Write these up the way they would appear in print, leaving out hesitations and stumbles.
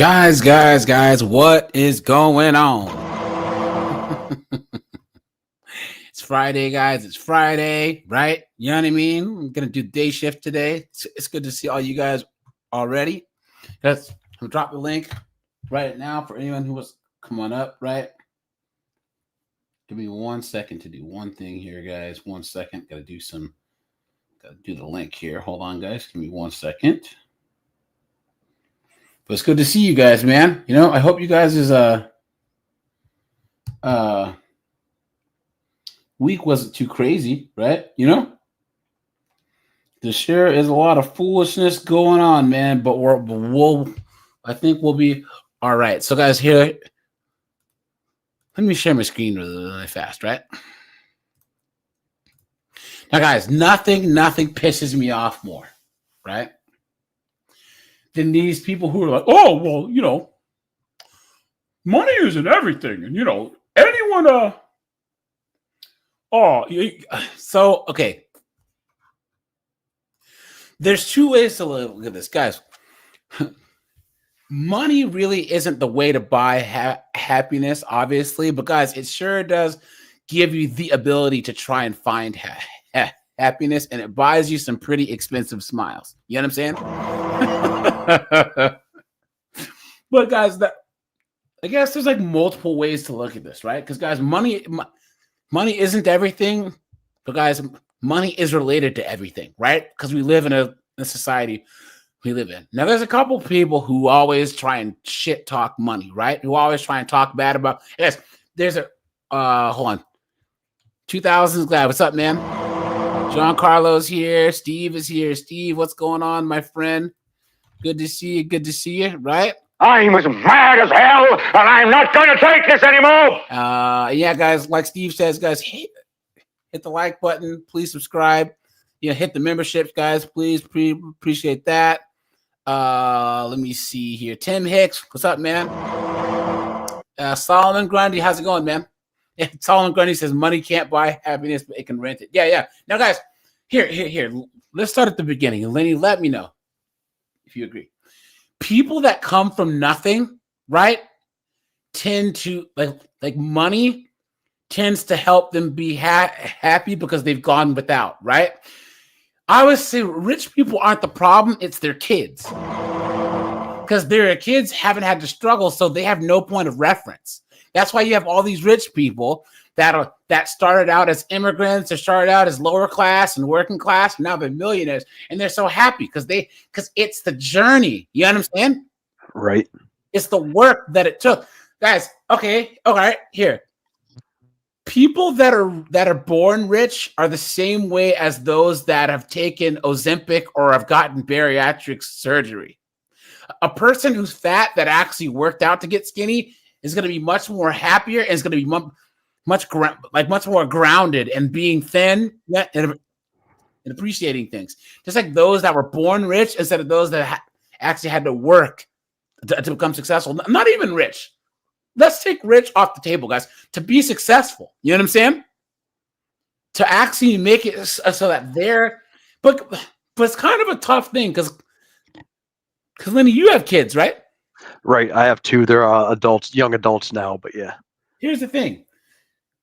Guys, what is going on? It's Friday, guys. It's Friday, right? You know what I mean? I'm going to do day shift today. It's good to see all you guys already. Let's drop the link right now for anyone who was, come on up, right? Give me 1 second to do one thing here, guys. 1 second. Got to do the link here. Hold on, guys. Give me 1 second. But it's good to see you guys, man. You know, I hope you guys is week wasn't too crazy, right? You know, there sure is a lot of foolishness going on, man. But I think we'll be all right. So, guys, here, let me share my screen really fast, right? Now, guys, nothing pisses me off more, right, than these people who are like, oh, well, you know, money isn't everything, and you know, anyone, so okay. There's two ways to look at this, guys. Money really isn't the way to buy happiness, obviously, but guys, it sure does give you the ability to try and find happiness, and it buys you some pretty expensive smiles. You know what I'm saying? But guys, I guess there's like multiple ways to look at this, right? Because guys, money isn't everything, but guys, money is related to everything, right? Because we live in a society we live in. Now, there's a couple people who always try and shit talk money, right? Who always try and talk bad about. Yes, there's a hold on. 2000s glad. What's up, man? John Carlo's here. Steve is here. Steve, what's going on, my friend? Good to see you. Good to see you, right? I'm as mad as hell, and I'm not going to take this anymore. Yeah, guys, like Steve says, guys, hit the like button. Please subscribe. Yeah, hit the memberships, guys. Please appreciate that. Let me see here. Tim Hicks, what's up, man? Solomon Grundy, how's it going, man? Yeah, Solomon Grundy says money can't buy happiness, but it can rent it. Yeah. Now, guys, here. Let's start at the beginning. Lenny, let me know if you agree. People that come from nothing, right, tend to like money tends to help them be happy because they've gone without, right? I always say rich people aren't the problem, it's their kids. Because their kids haven't had to struggle, so they have no point of reference. That's why you have all these rich people that started out as immigrants or started out as lower class and working class, and now they're millionaires, and they're so happy because it's the journey. You know what I'm saying? Right. It's the work that it took. Guys, okay, all right, here. People that are born rich are the same way as those that have taken Ozempic or have gotten bariatric surgery. A person who's fat that actually worked out to get skinny is going to be much more happier and is going to be much more grounded and being thin and appreciating things. Just like those that were born rich instead of those that actually had to work to become successful. Not even rich. Let's take rich off the table, guys. To be successful, you know what I'm saying? To actually make it so that but it's kind of a tough thing because Lenny, you have kids, right? Right. I have two. They're adults, young adults now, but yeah. Here's the thing.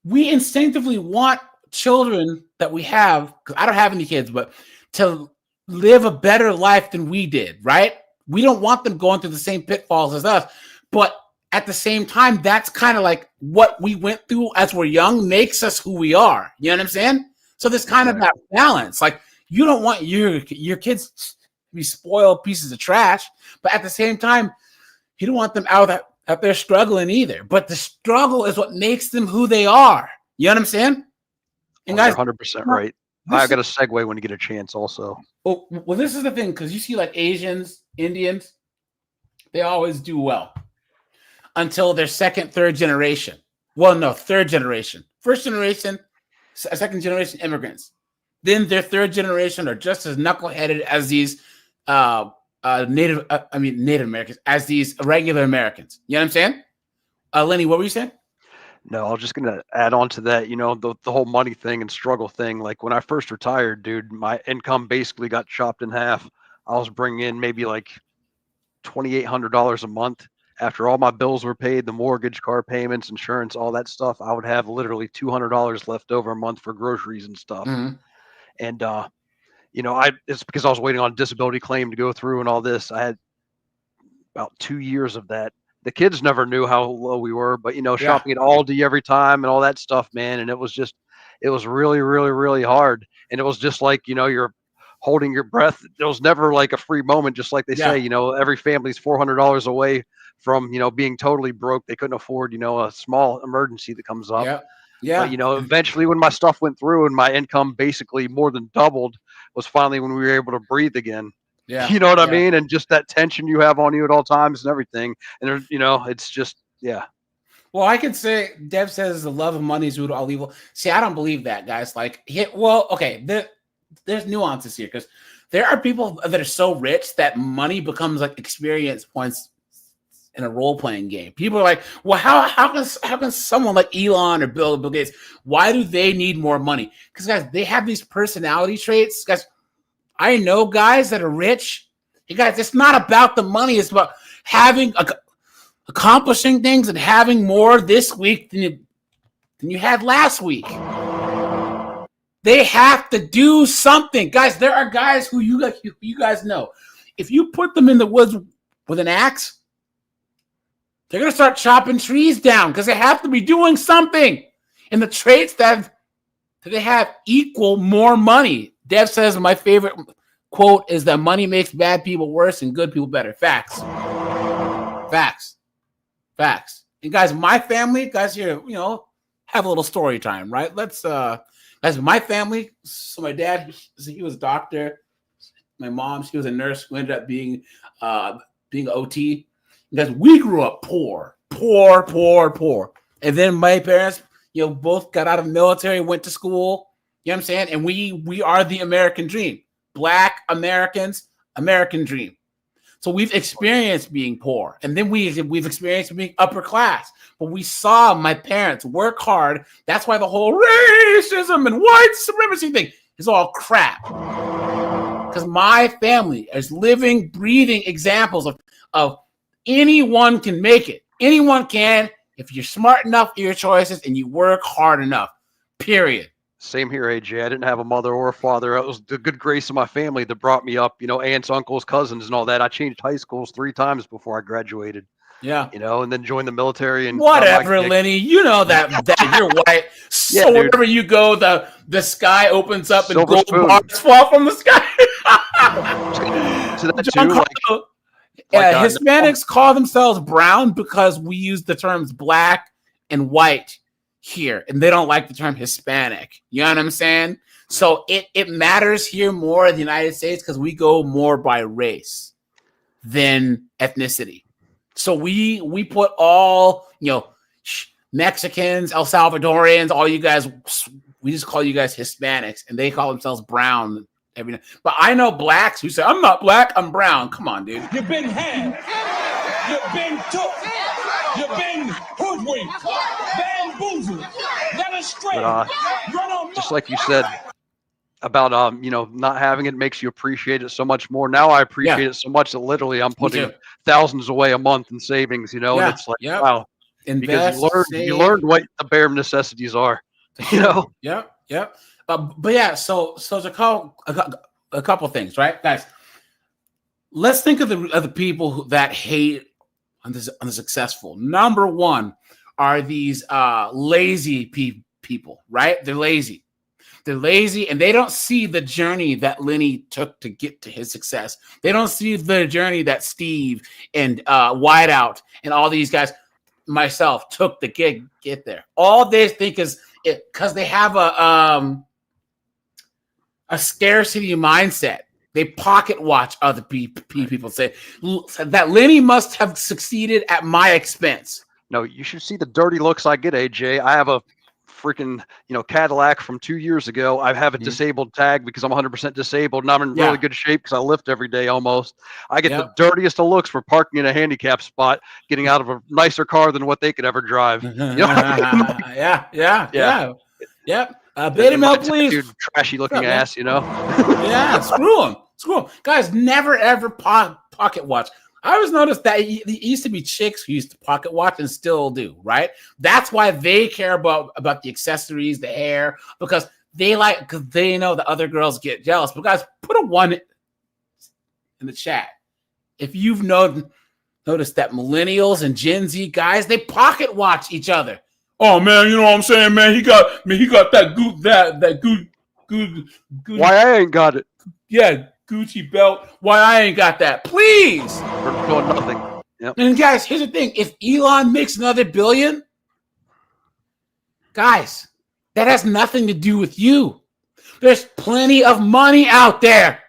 We instinctively want children that we have, because I don't have any kids, but to live a better life than we did, right? We don't want them going through the same pitfalls as us, but at the same time, that's kind of like what we went through as we're young makes us who we are. You know what I'm saying? So there's kind of that balance. Like, you don't want your kids to be spoiled pieces of trash, but at the same time, you don't want them out there struggling either. But the struggle is what makes them who they are. You know what I'm saying? And guys, 100% right. I got a segue when you get a chance also. Well, this is the thing, because you see like Asians, Indians, they always do well until their second, third generation. Well, no, third generation. First generation, second generation immigrants. Then their third generation are just as knuckleheaded as these Native Americans, as these regular Americans. You know what I'm saying? Lenny, what were you saying? No, I was just going to add on to that, you know, the whole money thing and struggle thing. Like when I first retired, dude, my income basically got chopped in half. I was bringing in maybe like $2,800 a month. After all my bills were paid, the mortgage, car payments, insurance, all that stuff, I would have literally $200 left over a month for groceries and stuff. Mm-hmm. And it's because I was waiting on a disability claim to go through and all this. I had about 2 years of that. The kids never knew how low we were, but shopping at Aldi every time and all that stuff, man. And it was really, really, really hard. And it was just like, you're holding your breath. There was never like a free moment, just like they say, every family's $400 away from, being totally broke. They couldn't afford, a small emergency that comes up. Yeah. But, eventually when my stuff went through and my income basically more than doubled was finally when we were able to breathe again. Yeah. You know what I mean? And just that tension you have on you at all times and everything. And it's just, yeah. Well, I could say Dev says the love of money is root of all evil. See, I don't believe that, guys. Like, there's nuances here because there are people that are so rich that money becomes like experience points in a role-playing game. People are like, well, how can someone like Elon or Bill Gates, why do they need more money? Because, guys, they have these personality traits. Guys, I know guys that are rich. You guys, it's not about the money. It's about accomplishing things and having more this week than you had last week. They have to do something. Guys, there are guys who you guys know. If you put them in the woods with an axe, they're going to start chopping trees down because they have to be doing something. And the traits that they have equal more money. Dev says my favorite quote is that money makes bad people worse and good people better. Facts. And guys, my family, guys here, have a little story time, right? Let's guys, my family, so my dad, he was a doctor. My mom, she was a nurse who ended up being OT. Guys, we grew up poor. And then my parents, both got out of the military, went to school. You know what I'm saying? And we are the American dream. Black Americans, American dream. So we've experienced being poor. And then we've experienced being upper class. But we saw my parents work hard. That's why the whole racism and white supremacy thing is all crap. Because my family is living, breathing examples of anyone can make it. Anyone can if you're smart enough in your choices and you work hard enough. Period. Same here, AJ. I didn't have a mother or a father. It was the good grace of my family that brought me up, aunts, uncles, cousins, and all that. I changed high schools 3 times before I graduated. Yeah. And then joined the military and whatever, Lenny. You know that you're white. So yeah, wherever you go, the sky opens up and gold bars fall from the sky. So that too, Hispanics call themselves brown because we use the terms black and white here, and they don't like the term Hispanic. You know what I'm saying? So it matters here more in the United States because we go more by race than ethnicity. So we put all, Mexicans, El Salvadorians, all you guys, we just call you guys Hispanics, and they call themselves brown. But I know blacks who say, I'm not black, I'm brown. Come on, dude. You've been had. You've been took. You've been hoodwinked. Bamboozled. Led astray. Just like you said about, not having it makes you appreciate it so much more. Now I appreciate it so much that literally I'm putting thousands away a month in savings, and it's like, wow. Invest, because you learned what the bare necessities are, Yep. But yeah, so to call a couple things, right, guys? Let's think of the people that hate on the successful. Number one are these lazy people, right? They're lazy, and they don't see the journey that Lenny took to get to his success. They don't see the journey that Steve and Whiteout and all these guys, myself, took to get there. All they think is because they have a scarcity mindset. They pocket watch other people. Say that Lenny must have succeeded at my expense. No, you should see the dirty looks I get, AJ. I have a freaking Cadillac from 2 years ago. I have a disabled tag because I'm 100% disabled, and I'm in really good shape because I lift every day almost. I get the dirtiest of looks for parking in a handicap spot, getting out of a nicer car than what they could ever drive. Beta male, please. Dude, trashy looking ass, Yeah, screw him. Guys, never ever pocket watch. I always noticed that it used to be chicks who used to pocket watch and still do, right? That's why they care about the accessories, the hair, because they know the other girls get jealous. But guys, put a 1 in the chat if you've noticed that millennials and Gen Z guys, they pocket watch each other. Oh man, you know what I'm saying, man? He got that good. Why I ain't got it? Yeah, Gucci belt. Why I ain't got that? Please. We're doing nothing. Yep. And guys, here's the thing: if Elon makes another billion, guys, that has nothing to do with you. There's plenty of money out there.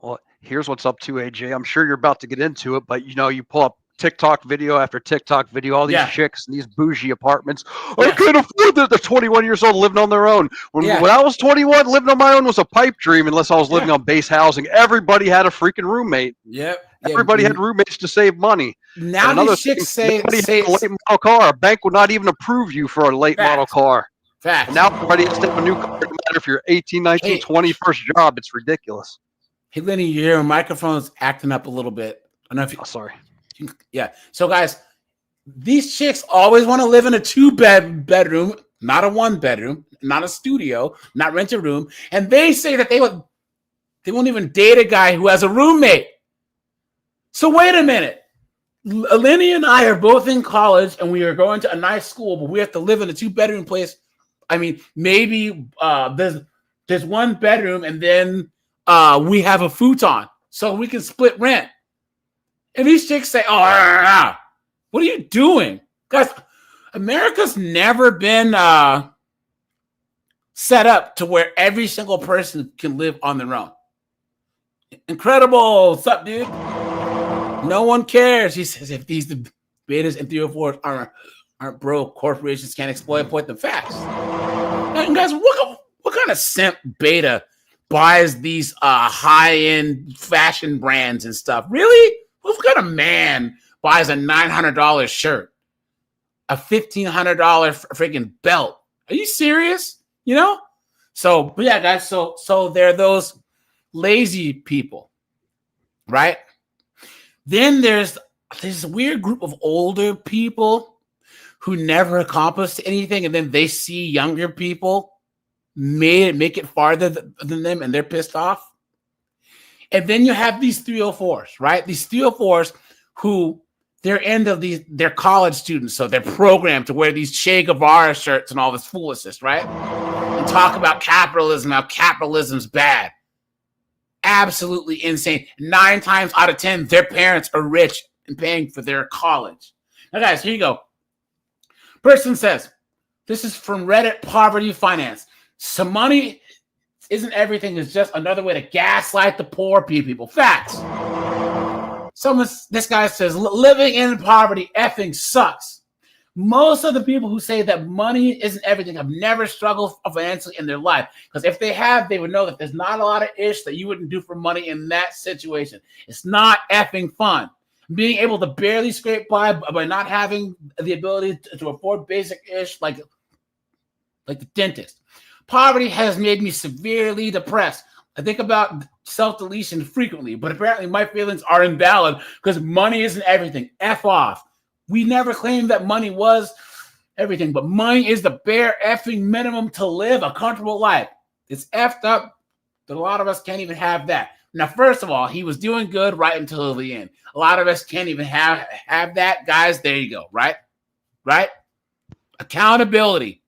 Well, here's what's up too, AJ. I'm sure you're about to get into it, but you pull up TikTok video after TikTok video, all these chicks in these bougie apartments. I can't afford that. They're 21 years old living on their own. When I was 21, living on my own was a pipe dream unless I was living on base housing. Everybody had a freaking roommate. Yep. Everybody had roommates to save money. Now these chicks say a late model car. A bank would not even approve you for a late model car. Facts. Now everybody has to have a new car. No matter if you're 18, 19, 20, first job. It's ridiculous. Hey, Lenny, your microphone's acting up a little bit. I don't know if you. Oh, sorry. Yeah. So, guys, these chicks always want to live in a 2-bedroom, not a 1-bedroom, not a studio, not rent a room, and they say that they won't even date a guy who has a roommate. So wait a minute. Lenny and I are both in college, and we are going to a nice school, but we have to live in a 2-bedroom place. I mean, maybe there's 1 bedroom, and then we have a futon, so we can split rent. And these chicks say, oh, what are you doing? Guys, America's never been set up to where every single person can live on their own. Incredible. What's up, dude? No one cares. He says if these betas and 304s aren't broke, corporations can't exploit the facts. And guys, what kind of simp beta buys these high-end fashion brands and stuff? Really? What kind of man buys a $900 shirt, a $1,500 freaking belt? Are you serious? So, but yeah, guys. So there are those lazy people, right? Then there's this weird group of older people who never accomplished anything, and then they see younger people make it farther than them, and they're pissed off. And then you have these 304s, right? These 304s who they're they're college students, so they're programmed to wear these Che Guevara shirts and all this foolishness, right? And talk about capitalism, how capitalism's bad. Absolutely insane. 9 times out of 10, their parents are rich and paying for their college. Now, guys, here you go. Person says, this is from Reddit Poverty Finance. Some money isn't everything. It's just another way to gaslight the poor people. Facts. This guy says, living in poverty effing sucks. Most of the people who say that money isn't everything have never struggled financially in their life. Because if they have, they would know that there's not a lot of ish that you wouldn't do for money in that situation. It's not effing fun. Being able to barely scrape by not having the ability to afford basic ish like the dentist. Poverty has made me severely depressed. I think about self-deletion frequently, but apparently my feelings are invalid because money isn't everything. F off. We never claimed that money was everything, but money is the bare effing minimum to live a comfortable life. It's effed up that a lot of us can't even have that. Now, first of all, he was doing good right until the end. A lot of us can't even have that. Guys, there you go, right? Right? Accountability.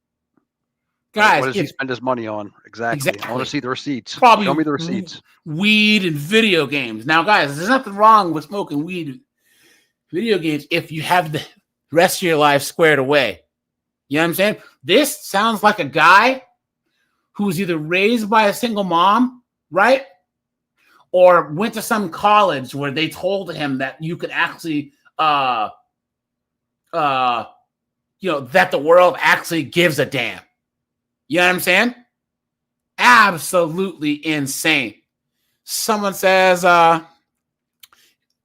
Guys, what does he spend his money on? Exactly. I want to see the receipts. Probably show me the receipts. Weed and video games. Now, guys, there's nothing wrong with smoking weed, video games, if you have the rest of your life squared away. You know what I'm saying? This sounds like a guy who was either raised by a single mom, right? Or went to some college where they told him that you could actually, that the world actually gives a damn. You know what I'm saying? Absolutely insane. Someone says,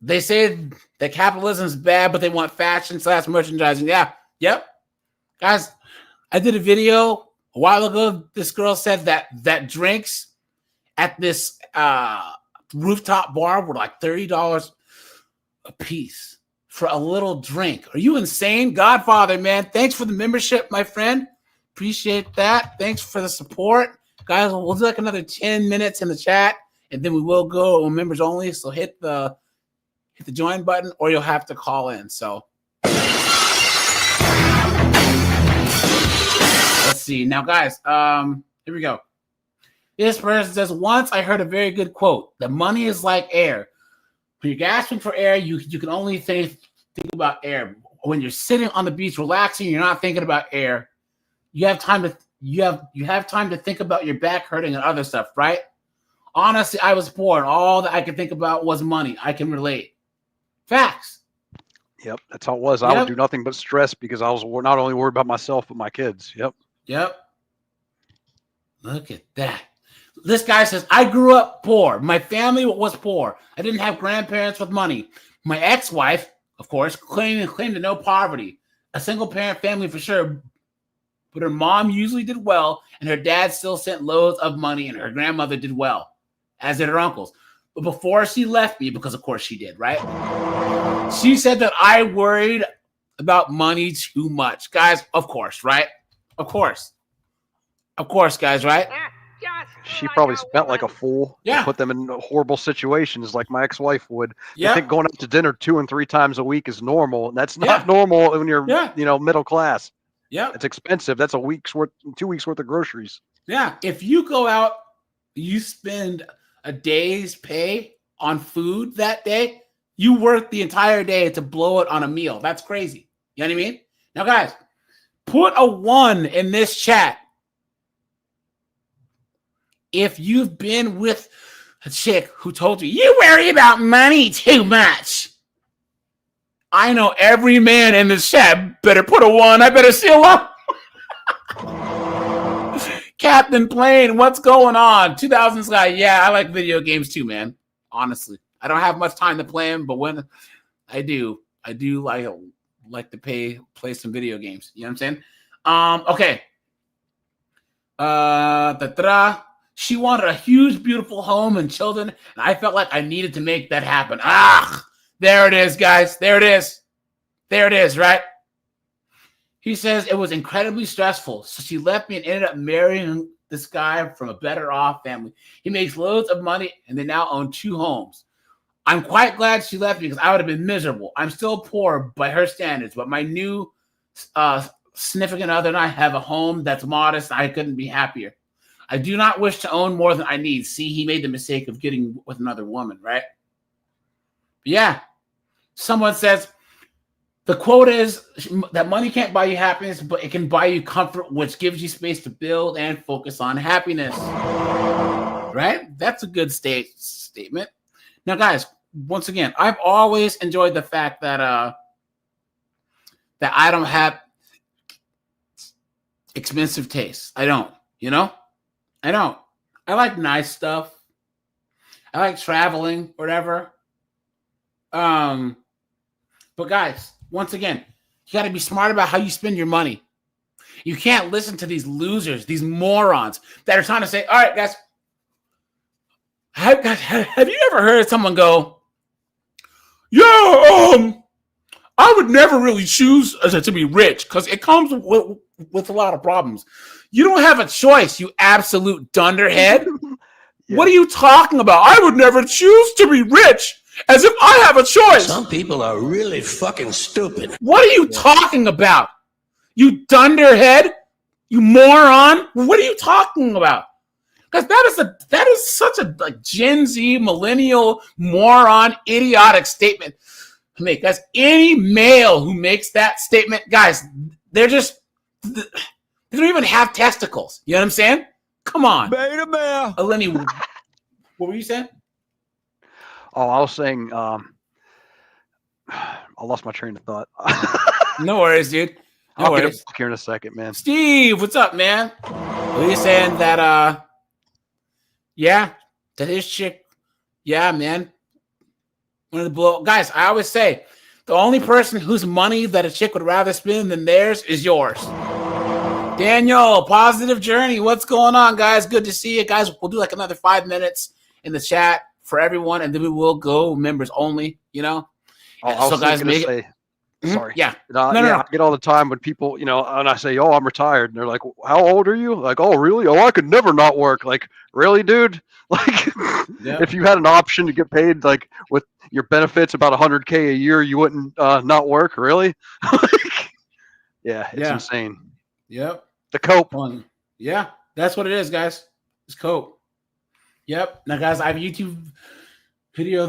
they say that capitalism is bad, but they want fashion / merchandising. Yeah. Yep. Guys, I did a video a while ago. This girl said that drinks at this rooftop bar were like $30 apiece for a little drink. Are you insane? Godfather, man. Thanks for the membership, my friend. Appreciate that. Thanks for the support. Guys, we'll do like another 10 minutes in the chat, and then we will go members only. So hit the join button, or you'll have to call in. So let's see. Now, guys, here we go. This person says, once I heard a very good quote, that money is like air. When you're gasping for air, you can only think about air. When you're sitting on the beach relaxing, you're not thinking about air. You have time to think about your back hurting and other stuff, right? Honestly, I was poor, and all that I could think about was money. I can relate. Facts. Yep, that's how it was. I would do nothing but stress because I was not only worried about myself but my kids. Yep. Look at that. This guy says, I grew up poor. My family was poor. I didn't have grandparents with money. My ex-wife, of course, claimed to no poverty. A single-parent family for sure. But her mom usually did well, and her dad still sent loads of money, and her grandmother did well, as did her uncles. But before she left me, because of course she did, right? She said that I worried about money too much. Guys, of course, right? Of course, guys, right? She probably spent like a fool. Yeah. Put them in horrible situations like my ex-wife would. Yeah. I think going out to dinner 2 and 3 times a week is normal. And that's not normal when you're, middle class. Yeah. It's expensive. That's 2 weeks worth of groceries. Yeah. If you go out, you spend a day's pay on food that day, you work the entire day to blow it on a meal. That's crazy. You know what I mean? Now, guys, put a 1 in this chat if you've been with a chick who told you worry about money too much. I know every man in this chat better put a 1. I better seal up. Captain Plane, what's going on? 2000s guy. Yeah, I like video games too, man. Honestly, I don't have much time to play them, but when I do like to play some video games. You know what I'm saying? Okay. She wanted a huge, beautiful home and children, and I felt like I needed to make that happen. There it is, guys. There it is, right? He says it was incredibly stressful, so she left me and ended up marrying this guy from a better off family. He makes loads of money, and they now own 2 homes. I'm quite glad she left me because I would have been miserable. I'm still poor by her standards, but my new significant other and I have a home that's modest. I couldn't be happier. I do not wish to own more than I need. See, he made the mistake of getting with another woman, right? Yeah. Someone says, the quote is that money can't buy you happiness, but it can buy you comfort, which gives you space to build and focus on happiness. Right? That's a good statement. Now, guys, once again, I've always enjoyed the fact that that I don't have expensive tastes. I don't, I don't. I like nice stuff. I like traveling, whatever. But guys, once again, you got to be smart about how you spend your money. You can't listen to these losers, these morons that are trying to say, all right, guys, have you ever heard someone go, I would never really choose to be rich because it comes with a lot of problems. You don't have a choice, you absolute dunderhead. Yeah. What are you talking about? I would never choose to be rich as if I have a choice. Some people are really fucking stupid. What are you talking about? You dunderhead? You moron? What are you talking about? Because that is such a Gen Z, millennial, moron, idiotic statement to make. Guys, any male who makes that statement, guys, they don't even have testicles. You know what I'm saying? Come on. Beta male. Eleni, what were you saying? Oh, I was saying, I lost my train of thought. No worries, dude. No I'll worries. get it back here in a second, man. Steve, what's up, man? Were you saying that, that his chick, man, one of the blow guys, I always say, the only person whose money that a chick would rather spend than theirs is yours. Daniel, Positive Journey, what's going on, guys? Good to see you, guys. We'll do like another 5 minutes in the chat for everyone, and then we will go members only, I was guys, going to say, Mhm. sorry. Yeah. No, No. I get all the time when people, and I say, "Oh, I'm retired," and they're like, "How old are you?" Like, "Oh, really? Oh, I could never not work." Like, really, dude? Like, if you had an option to get paid like with your benefits about $100K a year, you wouldn't not work, really? Yeah, it's insane. Yep. The cope. Yeah, that's what it is, guys. It's cope. Yep. Now, guys, I have a YouTube video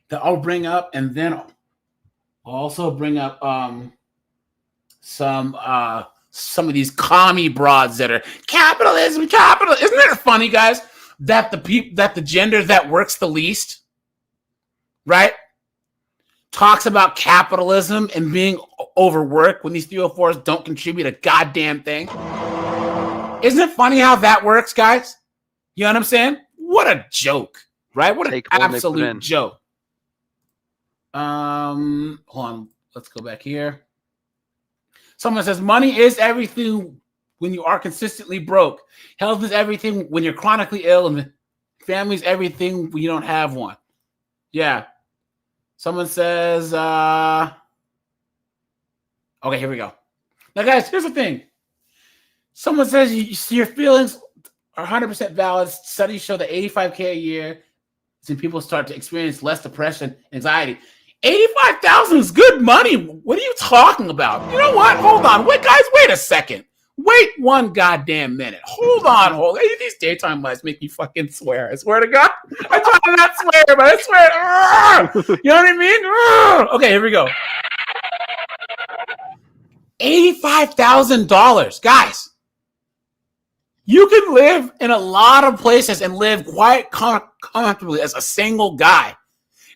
that I'll bring up, and then I'll also bring up some of these commie broads that are capitalism. Isn't it funny, guys, that the gender that works the least, right, talks about capitalism and being overworked when these 304s don't contribute a goddamn thing? Isn't it funny how that works, guys? You know what I'm saying? What a joke, right? What an absolute joke. Hold on. Let's go back here. Someone says, money is everything when you are consistently broke. Health is everything when you're chronically ill, and family is everything when you don't have one. Yeah. Someone says, okay, here we go. Now, guys, here's the thing. Someone says your feelings are 100% valid. Studies show that 85K a year is when people start to experience less depression, anxiety. 85,000 is good money. What are you talking about? You know what? Hold on. Wait, guys, wait a second. Wait one goddamn minute. Hold on. These daytime lights make me fucking swear. I swear to God. I try to not swear, but I swear. You know what I mean? Okay, here we go. $85,000. Guys, you can live in a lot of places and live quite comfortably as a single guy,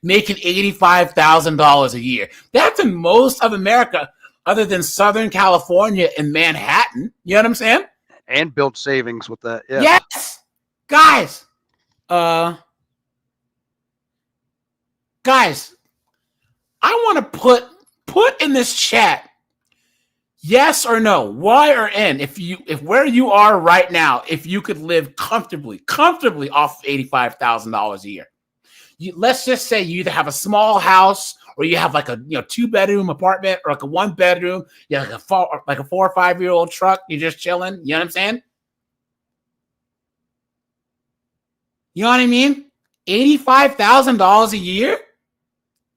making $85,000 a year. That's in most of America, other than Southern California and Manhattan. You know what I'm saying? And build savings with that. Yeah. Yes, guys. Guys, I want to put in this chat, yes or no, Y or N, if where you are right now, if you could live comfortably off of $85,000 a year. Let's just say you either have a small house or you have like a 2-bedroom apartment or like a 1-bedroom, you have like a 4 or 5-year-old truck, you're just chilling. You know what I'm saying? You know what I mean? $85,000 a year?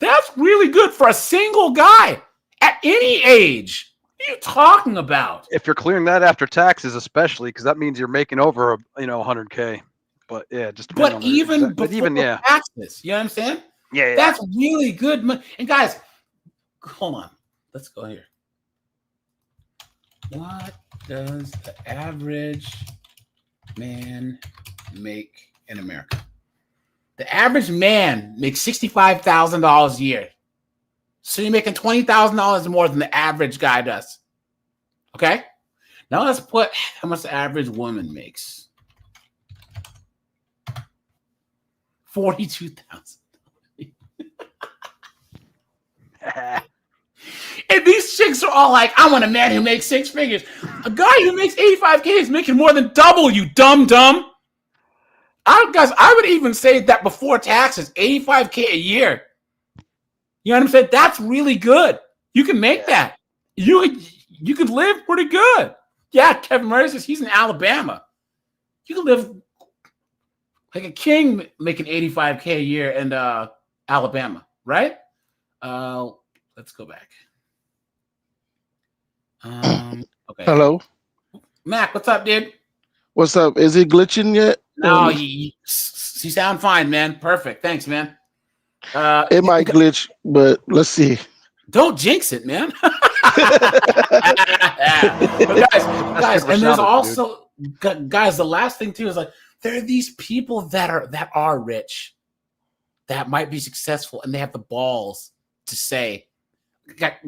That's really good for a single guy at any age. What are you talking about? If you're clearing that after taxes, especially, because that means you're making over 100K. But yeah, just even before taxes, you know what I'm saying? Yeah. That's really good money. And guys, hold on. Let's go here. What does the average man make in America? The average man makes $65,000 a year. So you're making $20,000 more than the average guy does. Okay? Now let's put how much the average woman makes. $42,000. And these chicks are all like, I want a man who makes 6 figures. A guy who makes 85K is making more than double, you dumb. I would even say that before taxes, 85K a year. You know what I'm saying? That's really good. You can make that. You could live pretty good. Yeah, Kevin Murray says he's in Alabama. You can live like a king making 85K a year in Alabama, right? Let's go back. Okay. Hello. Mac, what's up, dude? What's up? Is it glitching yet? No, you sound fine, man. Perfect. Thanks, man. It might glitch, but let's see. Don't jinx it, man. But guys, and there's also guys. The last thing too is like there are these people that are rich, that might be successful, and they have the balls to say,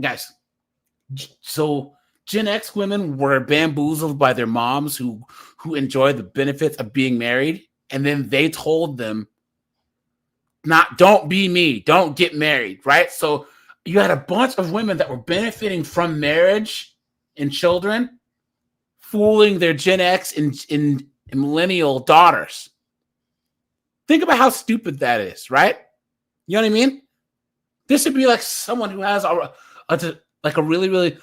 guys. So Gen X women were bamboozled by their moms who enjoy the benefits of being married, and then they told them, don't be me, don't get married, right? So you had a bunch of women that were benefiting from marriage and children, fooling their Gen X and millennial daughters. Think about how stupid that is, right? You know what I mean? This would be like someone who has a really, really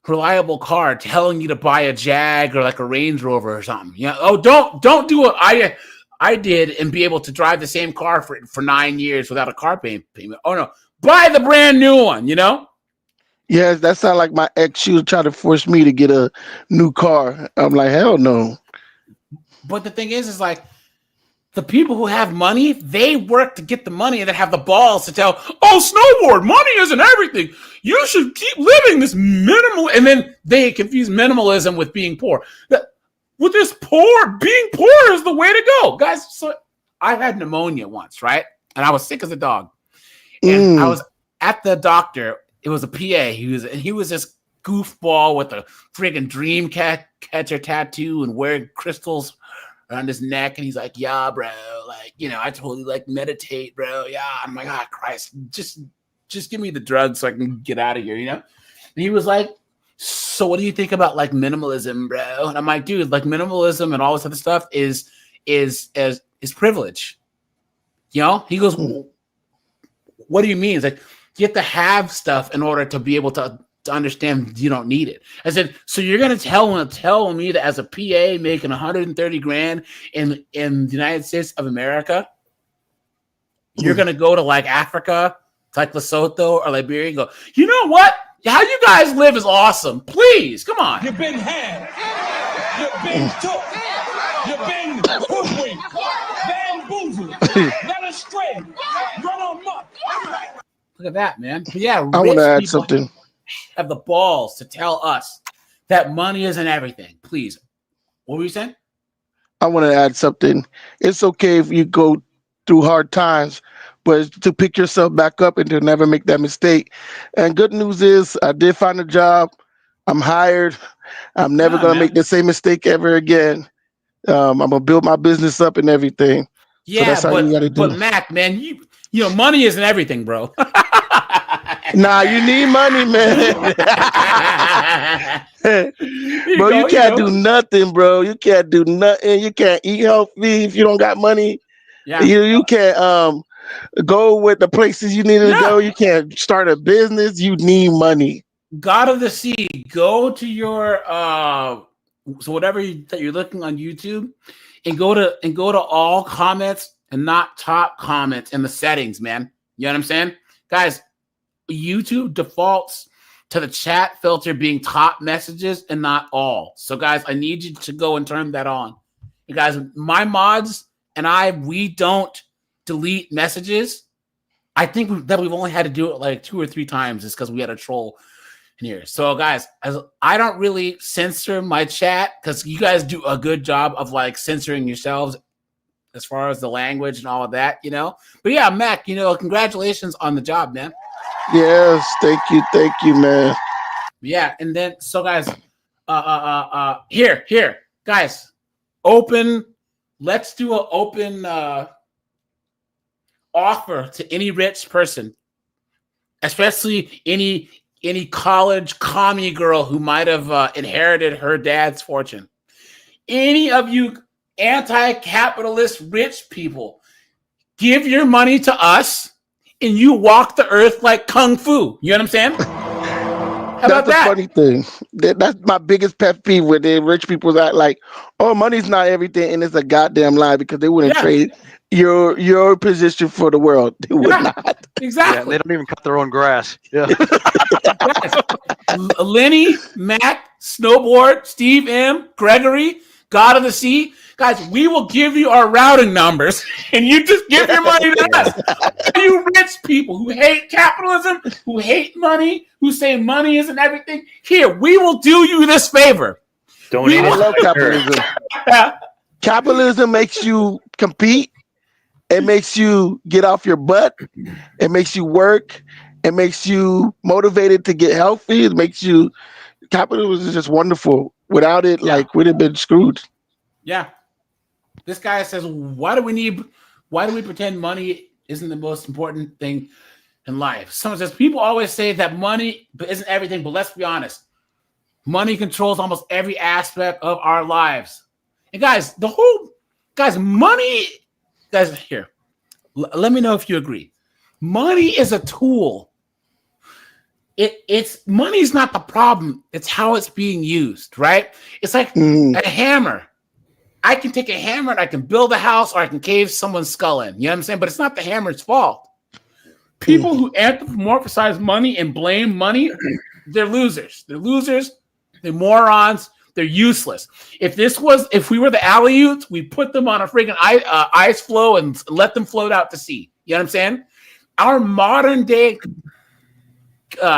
reliable car telling you to buy a Jag or like a Range Rover or something. You know, oh, don't do what I did and be able to drive the same car for 9 years without a car payment. Oh no, buy the brand new one, you know? Yes, that sounds like my ex. She was trying to force me to get a new car. I'm like, hell no. But the thing is like, the people who have money, they work to get the money and then have the balls to tell, oh, snowboard, money isn't everything. You should keep living this minimal. And then they confuse minimalism with being poor. With this being poor is the way to go. Guys, so I had pneumonia once, right? And I was sick as a dog. And I was at the doctor. It was a PA. He was this goofball with a friggin' dream catcher tattoo and wearing crystals around his neck, and he's like, yeah, bro, like, you know, I totally like meditate, bro. Yeah. I'm like, oh Christ, just give me the drugs so I can get out of here, you know? And he was like, so what do you think about like minimalism, bro? And I'm like, dude, like minimalism and all this other stuff is privilege. You know? He goes, what do you mean? It's like, you have to have stuff in order to be able to understand you don't need it. I said, so you're gonna tell me that as a PA making 130 grand in the United States of America, you're gonna go to like Africa, like Lesotho or Liberia, and go, you know what? How you guys live is awesome. Please, come on. You've been had. You've been took. You've been hoodwinked, bamboozled, led astray, run amok. Look at that, man. But yeah, I want to add something. Have the balls to tell us that money isn't everything. Please. What were you saying? I want to add something. It's okay if you go through hard times, but to pick yourself back up and to never make that mistake. And good news is I did find a job. I'm hired. I'm never going to make the same mistake ever again. I'm going to build my business up and everything. Yeah, so that's how you gotta do. But Mac, man, you know, money isn't everything, bro. Nah, you need money, man. Bro, you can't do nothing, bro. You can't do nothing. You can't eat healthy if you don't got money. Yeah. You can't go with the places you need to go. You can't start a business. You need money. God of the Sea, go to your so whatever that you're looking on YouTube, and go to all comments and not top comments in the settings, man. You know what I'm saying? Guys, YouTube defaults to the chat filter being top messages and not all. So guys, I need you to go and turn that on. You guys, my mods and we don't delete messages. I think that we've only had to do it like 2 or 3 times just because we had a troll in here. So guys, I don't really censor my chat because you guys do a good job of like censoring yourselves as far as the language and all of that, you know. But yeah, Mac, you know, congratulations on the job, man. Yes, thank you, man. Yeah, and then so guys, here, guys, open. Let's do an open offer to any rich person, especially any college commie girl who might have inherited her dad's fortune. Any of you anti-capitalist rich people, give your money to us. And you walk the earth like kung fu. You know what I'm saying? How about that? Funny thing. That's my biggest pet peeve with the rich people that like, oh, money's not everything, and it's a goddamn lie because they wouldn't trade your position for the world. They would not. Exactly. Yeah, they don't even cut their own grass. Yeah. Lenny, Matt, Snowboard, Steve M, Gregory, God of the Sea. Guys, we will give you our routing numbers and you just give your money to us. You rich people who hate capitalism, who hate money, who say money isn't everything, here, we will do you this favor. I love capitalism. Capitalism makes you compete. It makes you get off your butt. It makes you work. It makes you motivated to get healthy. It makes you, capitalism is just wonderful. Without it, like, we'd have been screwed. Yeah. This guy says, why do we pretend money isn't the most important thing in life? Someone says, people always say that money isn't everything, but let's be honest. Money controls almost every aspect of our lives. And guys, money, guys, here, let me know if you agree. Money is a tool it's money's not the problem. It's how it's being used, right? It's like a hammer. I can take a hammer and I can build a house, or I can cave someone's skull in. You know what I'm saying? But it's not the hammer's fault. People who anthropomorphize money and blame money, they're losers. They're losers. They're morons. They're useless. If we were the Aleuts, we put them on a freaking ice floe and let them float out to sea. You know what I'm saying? Our modern day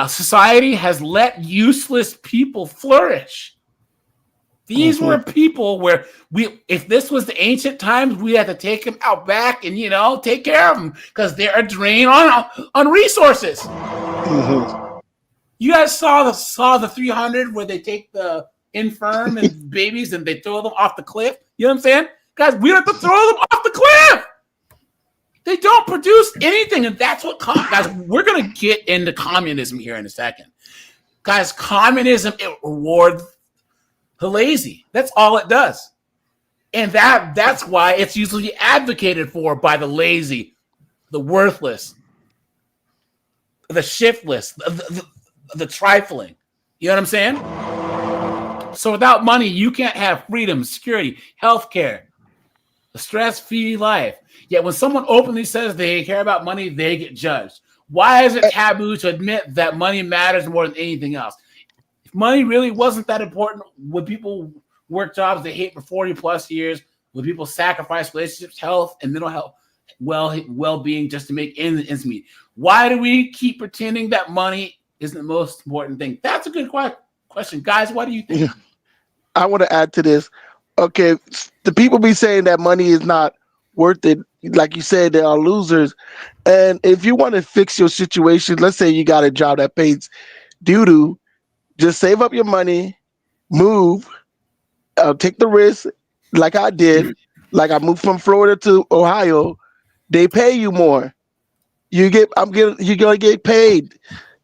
society has let useless people flourish. These were people where if this was the ancient times, we had to take them out back and, take care of them because they're a drain on resources. You guys saw the 300 where they take the infirm and babies and they throw them off the cliff. You know what I'm saying? Guys, we have to throw them off the cliff. They don't produce anything. And that's what, guys, we're going to get into communism here in a second. Guys, communism, it rewards the lazy. That's all it does. And that's why it's usually advocated for by the lazy, the worthless, the shiftless, the trifling. You know what I'm saying? So without money, you can't have freedom, security, healthcare, a stress-free life. Yet when someone openly says they care about money, they get judged. Why is it taboo to admit that money matters more than anything else? If money really wasn't that important, would people work jobs they hate for 40 plus years? Would people sacrifice relationships, health, and mental health, well-being just to make ends meet? Why do we keep pretending that money isn't the most important thing? That's a good question. Guys, what do you think? I want to add to this. Okay, the people be saying that money is not worth it. Like you said, they are losers. And if you want to fix your situation, let's say you got a job that pays doo-doo, just save up your money, move, take the risk like I did. Like I moved from Florida to Ohio. They pay you more. You're gonna get paid.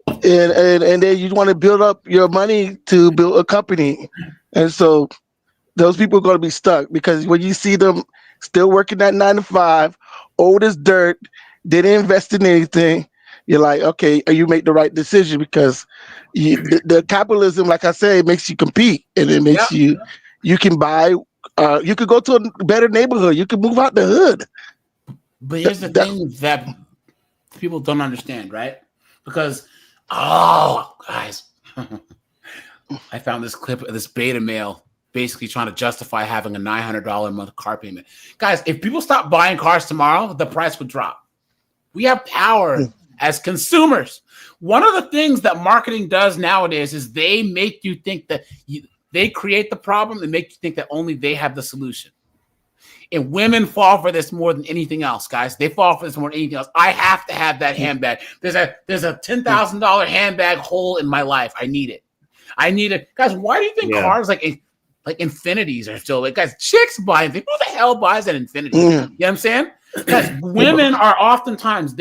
And then you want to build up your money to build a company. And so those people are going to be stuck because when you see them still working that 9 to 5, old as dirt, they didn't invest in anything. You're like, okay, you make the right decision because the capitalism, like I say, makes you compete, and it makes you can buy, you could go to a better neighborhood. You can move out the hood. But here's the thing that people don't understand, right? Because, guys, I found this clip of this beta male basically trying to justify having a $900 a month car payment. Guys, if people stop buying cars tomorrow, the price would drop. We have power as consumers. One of the things that marketing does nowadays is they make you think that they create the problem and make you think that only they have the solution. And women fall for this more than anything else, guys. They fall for this more than anything else. I have to have that handbag. There's a $10,000 handbag hole in my life. I need it. Guys, why do you think cars like Infinities are still like, guys, chicks buy them? Who the hell buys an Infinity? You know what I'm saying? Because women are oftentimes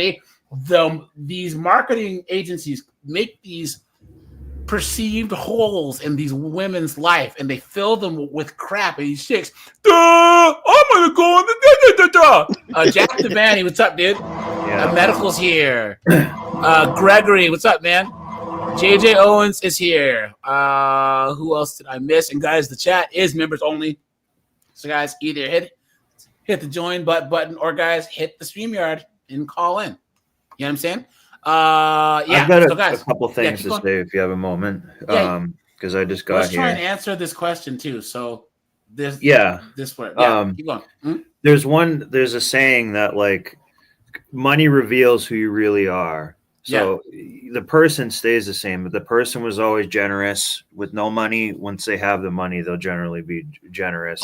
these marketing agencies make these perceived holes in these women's life, and they fill them with crap. And these chicks, I'm gonna go on the Jack Devani, what's up, dude? Medical's here. Gregory, what's up, man? JJ Owens is here. Who else did I miss? And guys, the chat is members only. So guys, either hit the join button, or guys, hit the StreamYard and call in. You know what I'm saying? I've got a couple things to say if you have a moment. Because I just got here. Let's try and answer this question too. So this word. Keep going. There's a saying that like money reveals who you really are. So the person stays the same, but the person was always generous with no money. Once they have the money, they'll generally be generous.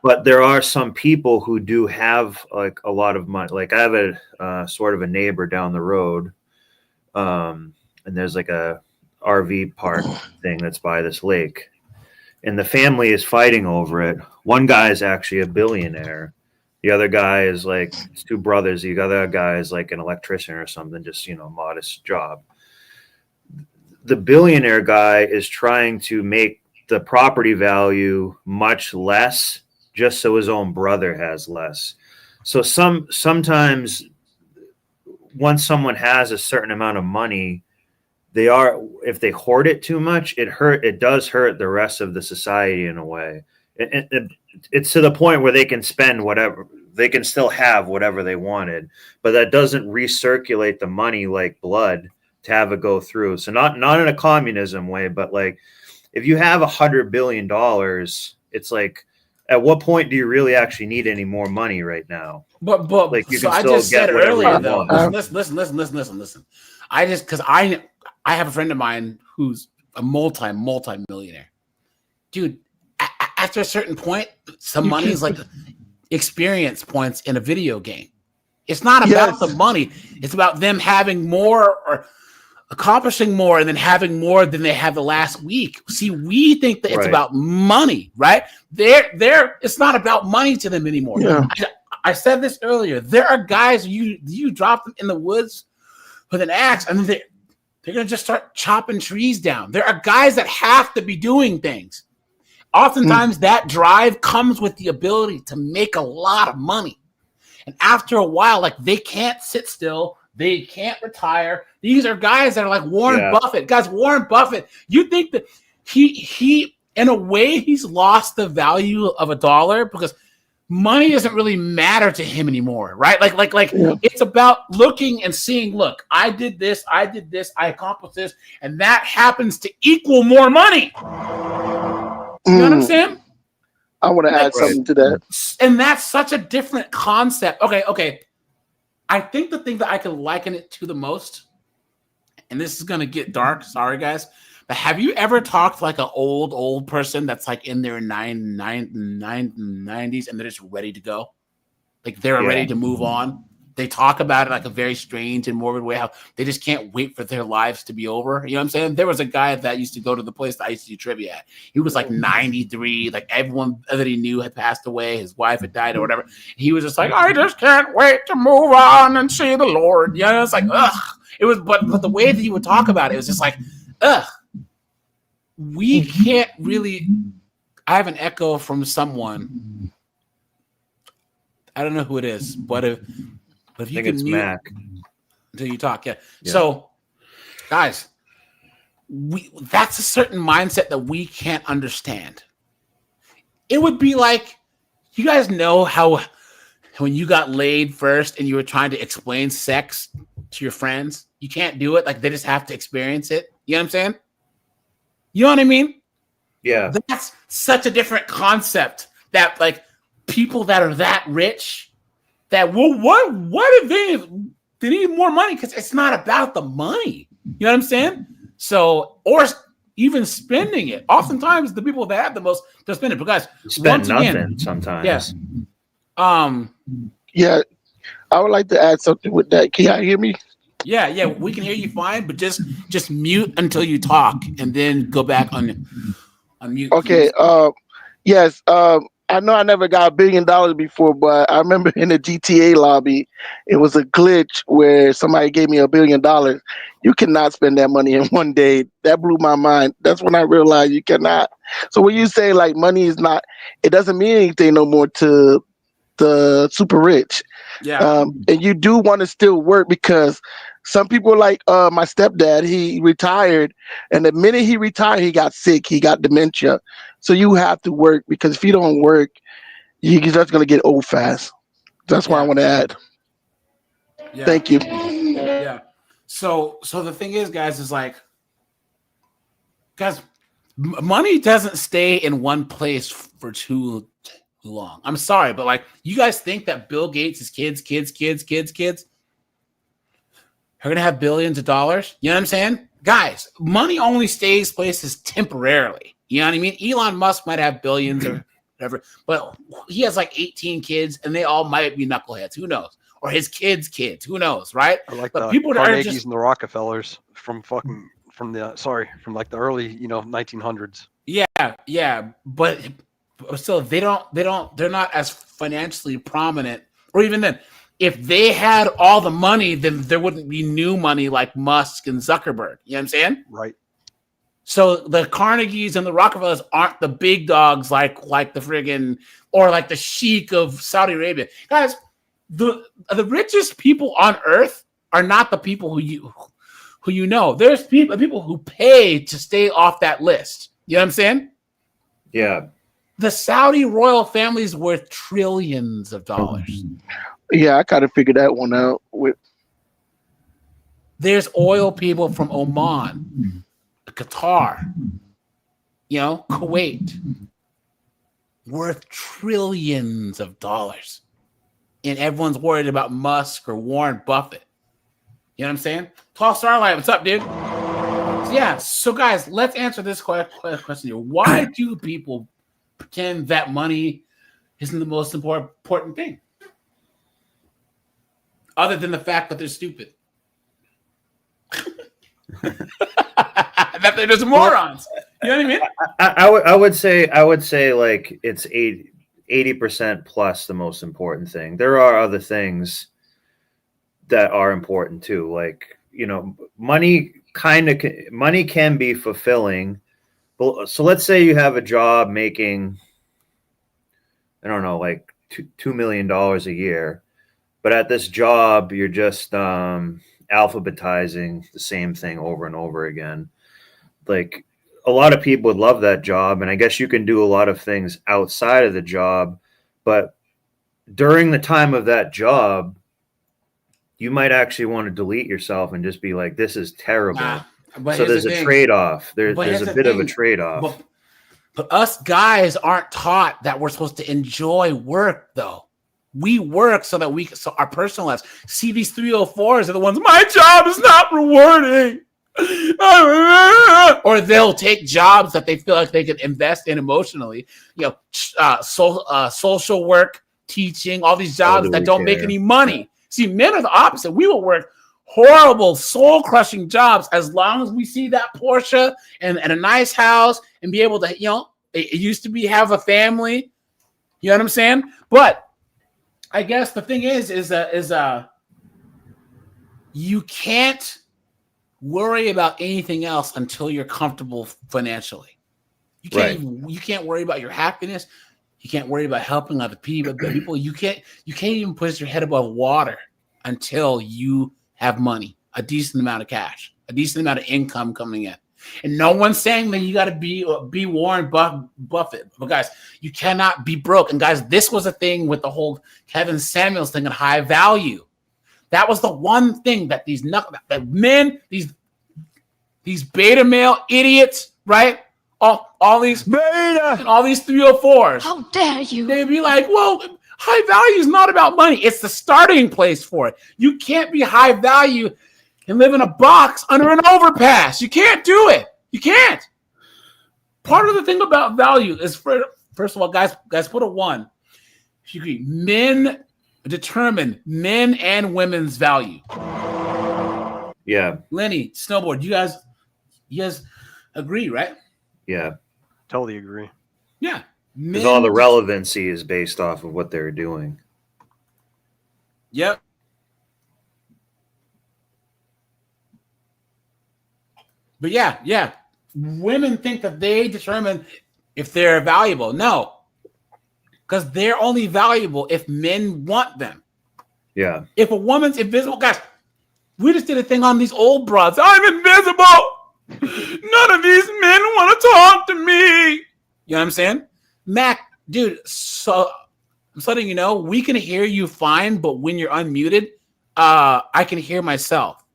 But there are some people who do have like a lot of money. Like I have a sort of a neighbor down the road, and there's like a RV park thing that's by this lake, and the family is fighting over it. One guy is actually a billionaire. The other guy is like, it's two brothers. The other guy is like an electrician or something, just, modest job. The billionaire guy is trying to make the property value much less just so his own brother has less. So sometimes once someone has a certain amount of money, if they hoard it too much, it does hurt the rest of the society in a way. It's to the point where they can spend whatever, they can still have whatever they wanted, but that doesn't recirculate the money like blood to have it go through. So not in a communism way, but like if you have $100 billion, it's like, at what point do you really actually need any more money right now? But like you so can I still just said get whatever earlier you though. want. Listen. Because I have a friend of mine who's a multi-millionaire. Dude, after a certain point, some money is like experience points in a video game. It's not about the money. It's about them having more or accomplishing more and then having more than they had the last week. See, we think that it's about money, right? It's not about money to them anymore. Yeah. I said this earlier. There are guys, you drop them in the woods with an axe and they're going to just start chopping trees down. There are guys that have to be doing things. Oftentimes that drive comes with the ability to make a lot of money. And after a while, like they can't sit still. They can't retire. These are guys that are like Warren Buffett. Guys, Warren Buffett, you think that he in a way, he's lost the value of a dollar because money doesn't really matter to him anymore, right? Like it's about looking and seeing, look, I did this, I accomplished this, and that happens to equal more money. You know what I'm saying? I want to add something to that. And that's such a different concept. Okay. I think the thing that I can liken it to the most, and this is going to get dark, sorry guys, but have you ever talked to like an old person that's like in their 90s and they're just ready to go? Like they're ready to move on. They talk about it like a very strange and morbid way, how they just can't wait for their lives to be over. You know what I'm saying? There was a guy that used to go to the place that I used to do trivia at. He was like 93. Like everyone that he knew had passed away. His wife had died or whatever. He was just like, I just can't wait to move on and see the Lord. You know, it's like, ugh. It was, but the way that he would talk about it was just like, ugh. We can't really. I have an echo from someone. I don't know who it is, but if you I think can it's mute Mac until you talk, So, guys, that's a certain mindset that we can't understand. It would be like, you guys know how when you got laid first and you were trying to explain sex to your friends, you can't do it. Like they just have to experience it. You know what I'm saying? You know what I mean? Yeah. That's such a different concept that like people that are that rich that what if they need more money? Because it's not about the money. You know what I'm saying? So, or even spending it. Oftentimes the people that have the most to spend it. Because spend nothing sometimes. Yes. Yeah. I would like to add something with that. Can y'all hear me? Yeah, we can hear you fine, but just mute until you talk and then go back on mute. Okay. Yes. I know I never got $1 billion before, but I remember in the GTA lobby, it was a glitch where somebody gave me $1 billion. You cannot spend that money in one day. That blew my mind. That's when I realized you cannot. So when you say like money is not, it doesn't mean anything no more to the super rich. Yeah. And you do want to still work because some people like my stepdad, he retired, and the minute he retired, he got sick, he got dementia. So you have to work because if you don't work, you're just going to get old fast. That's what I want to add. Yeah. Thank you. Yeah. So the thing is, guys, is like, guys, money doesn't stay in one place for too long. I'm sorry, but like, you guys think that Bill Gates' kids are going to have billions of dollars? You know what I'm saying? Guys, money only stays places temporarily. You know what I mean? Elon Musk might have billions or whatever, but he has like 18 kids and they all might be knuckleheads. Who knows? Or his kids' who knows, right? Or like but the people Carnegies are just, and the Rockefellers from like the early, 1900s. Yeah. But still, they're not as financially prominent. Or even then, if they had all the money, then there wouldn't be new money like Musk and Zuckerberg. You know what I'm saying? Right. So the Carnegies and the Rockefellers aren't the big dogs like the friggin' or like the sheik of Saudi Arabia. Guys, the richest people on earth are not the people who you know. There's people who pay to stay off that list. You know what I'm saying? Yeah. The Saudi royal family is worth trillions of dollars. Yeah, I gotta figure that one out. There's oil people from Oman, Qatar, Kuwait, worth trillions of dollars. And everyone's worried about Musk or Warren Buffett. You know what I'm saying? Tall Starlight, what's up, dude? So guys, let's answer this question here. Why do people pretend that money isn't the most important thing? Other than the fact that they're stupid. That they're just morons. You know what I mean? I would say like it's 80% plus the most important thing. There are other things that are important too. Like, money can be fulfilling. So let's say you have a job making, I don't know, like $2 million a year, but at this job, you're just alphabetizing the same thing over and over again. Like, a lot of people would love that job, and I guess you can do a lot of things outside of the job, but during the time of that job, you might actually want to delete yourself and just be like, this is terrible. So there's a trade-off. There's a bit of a trade-off. But us guys aren't taught that we're supposed to enjoy work, though. We work so that so our personal lives. See, these 304s are the ones, my job is not rewarding. Or they'll take jobs that they feel like they can invest in emotionally. Social work, teaching, all these jobs that don't make any money. See, men are the opposite. We will work horrible, soul-crushing jobs as long as we see that Porsche and a nice house and be able to, it used to be have a family. You know what I'm saying? But I guess the thing is you can't worry about anything else until you're comfortable financially. You can't worry about your happiness. You can't worry about helping other people. You can't even put your head above water until you have money, a decent amount of cash, a decent amount of income coming in. And no one's saying that you got to be Warren Buffett. But guys, you cannot be broke. And guys, this was a thing with the whole Kevin Samuels thing at High Value. That was the one thing that these beta male idiots, right? All these beta and all these 304s. How dare you? They'd be like, well, high value is not about money. It's the starting place for it. You can't be high value and live in a box under an overpass. You can't do it. You can't. Part of the thing about value is, first of all, guys put a 1. If you agree, men determine men and women's value. Yeah. Lenny, Snowboard, you guys agree, right? Yeah. Totally agree. Yeah. Because all the relevancy is based off of what they're doing. Yep. But yeah. Women think that they determine if they're valuable. No. Because they're only valuable if men want them. Yeah. If a woman's invisible, guys, we just did a thing on these old broads. I'm invisible. None of these men want to talk to me. You know what I'm saying? Mac, dude, so I'm letting you know, we can hear you fine, but when you're unmuted, I can hear myself.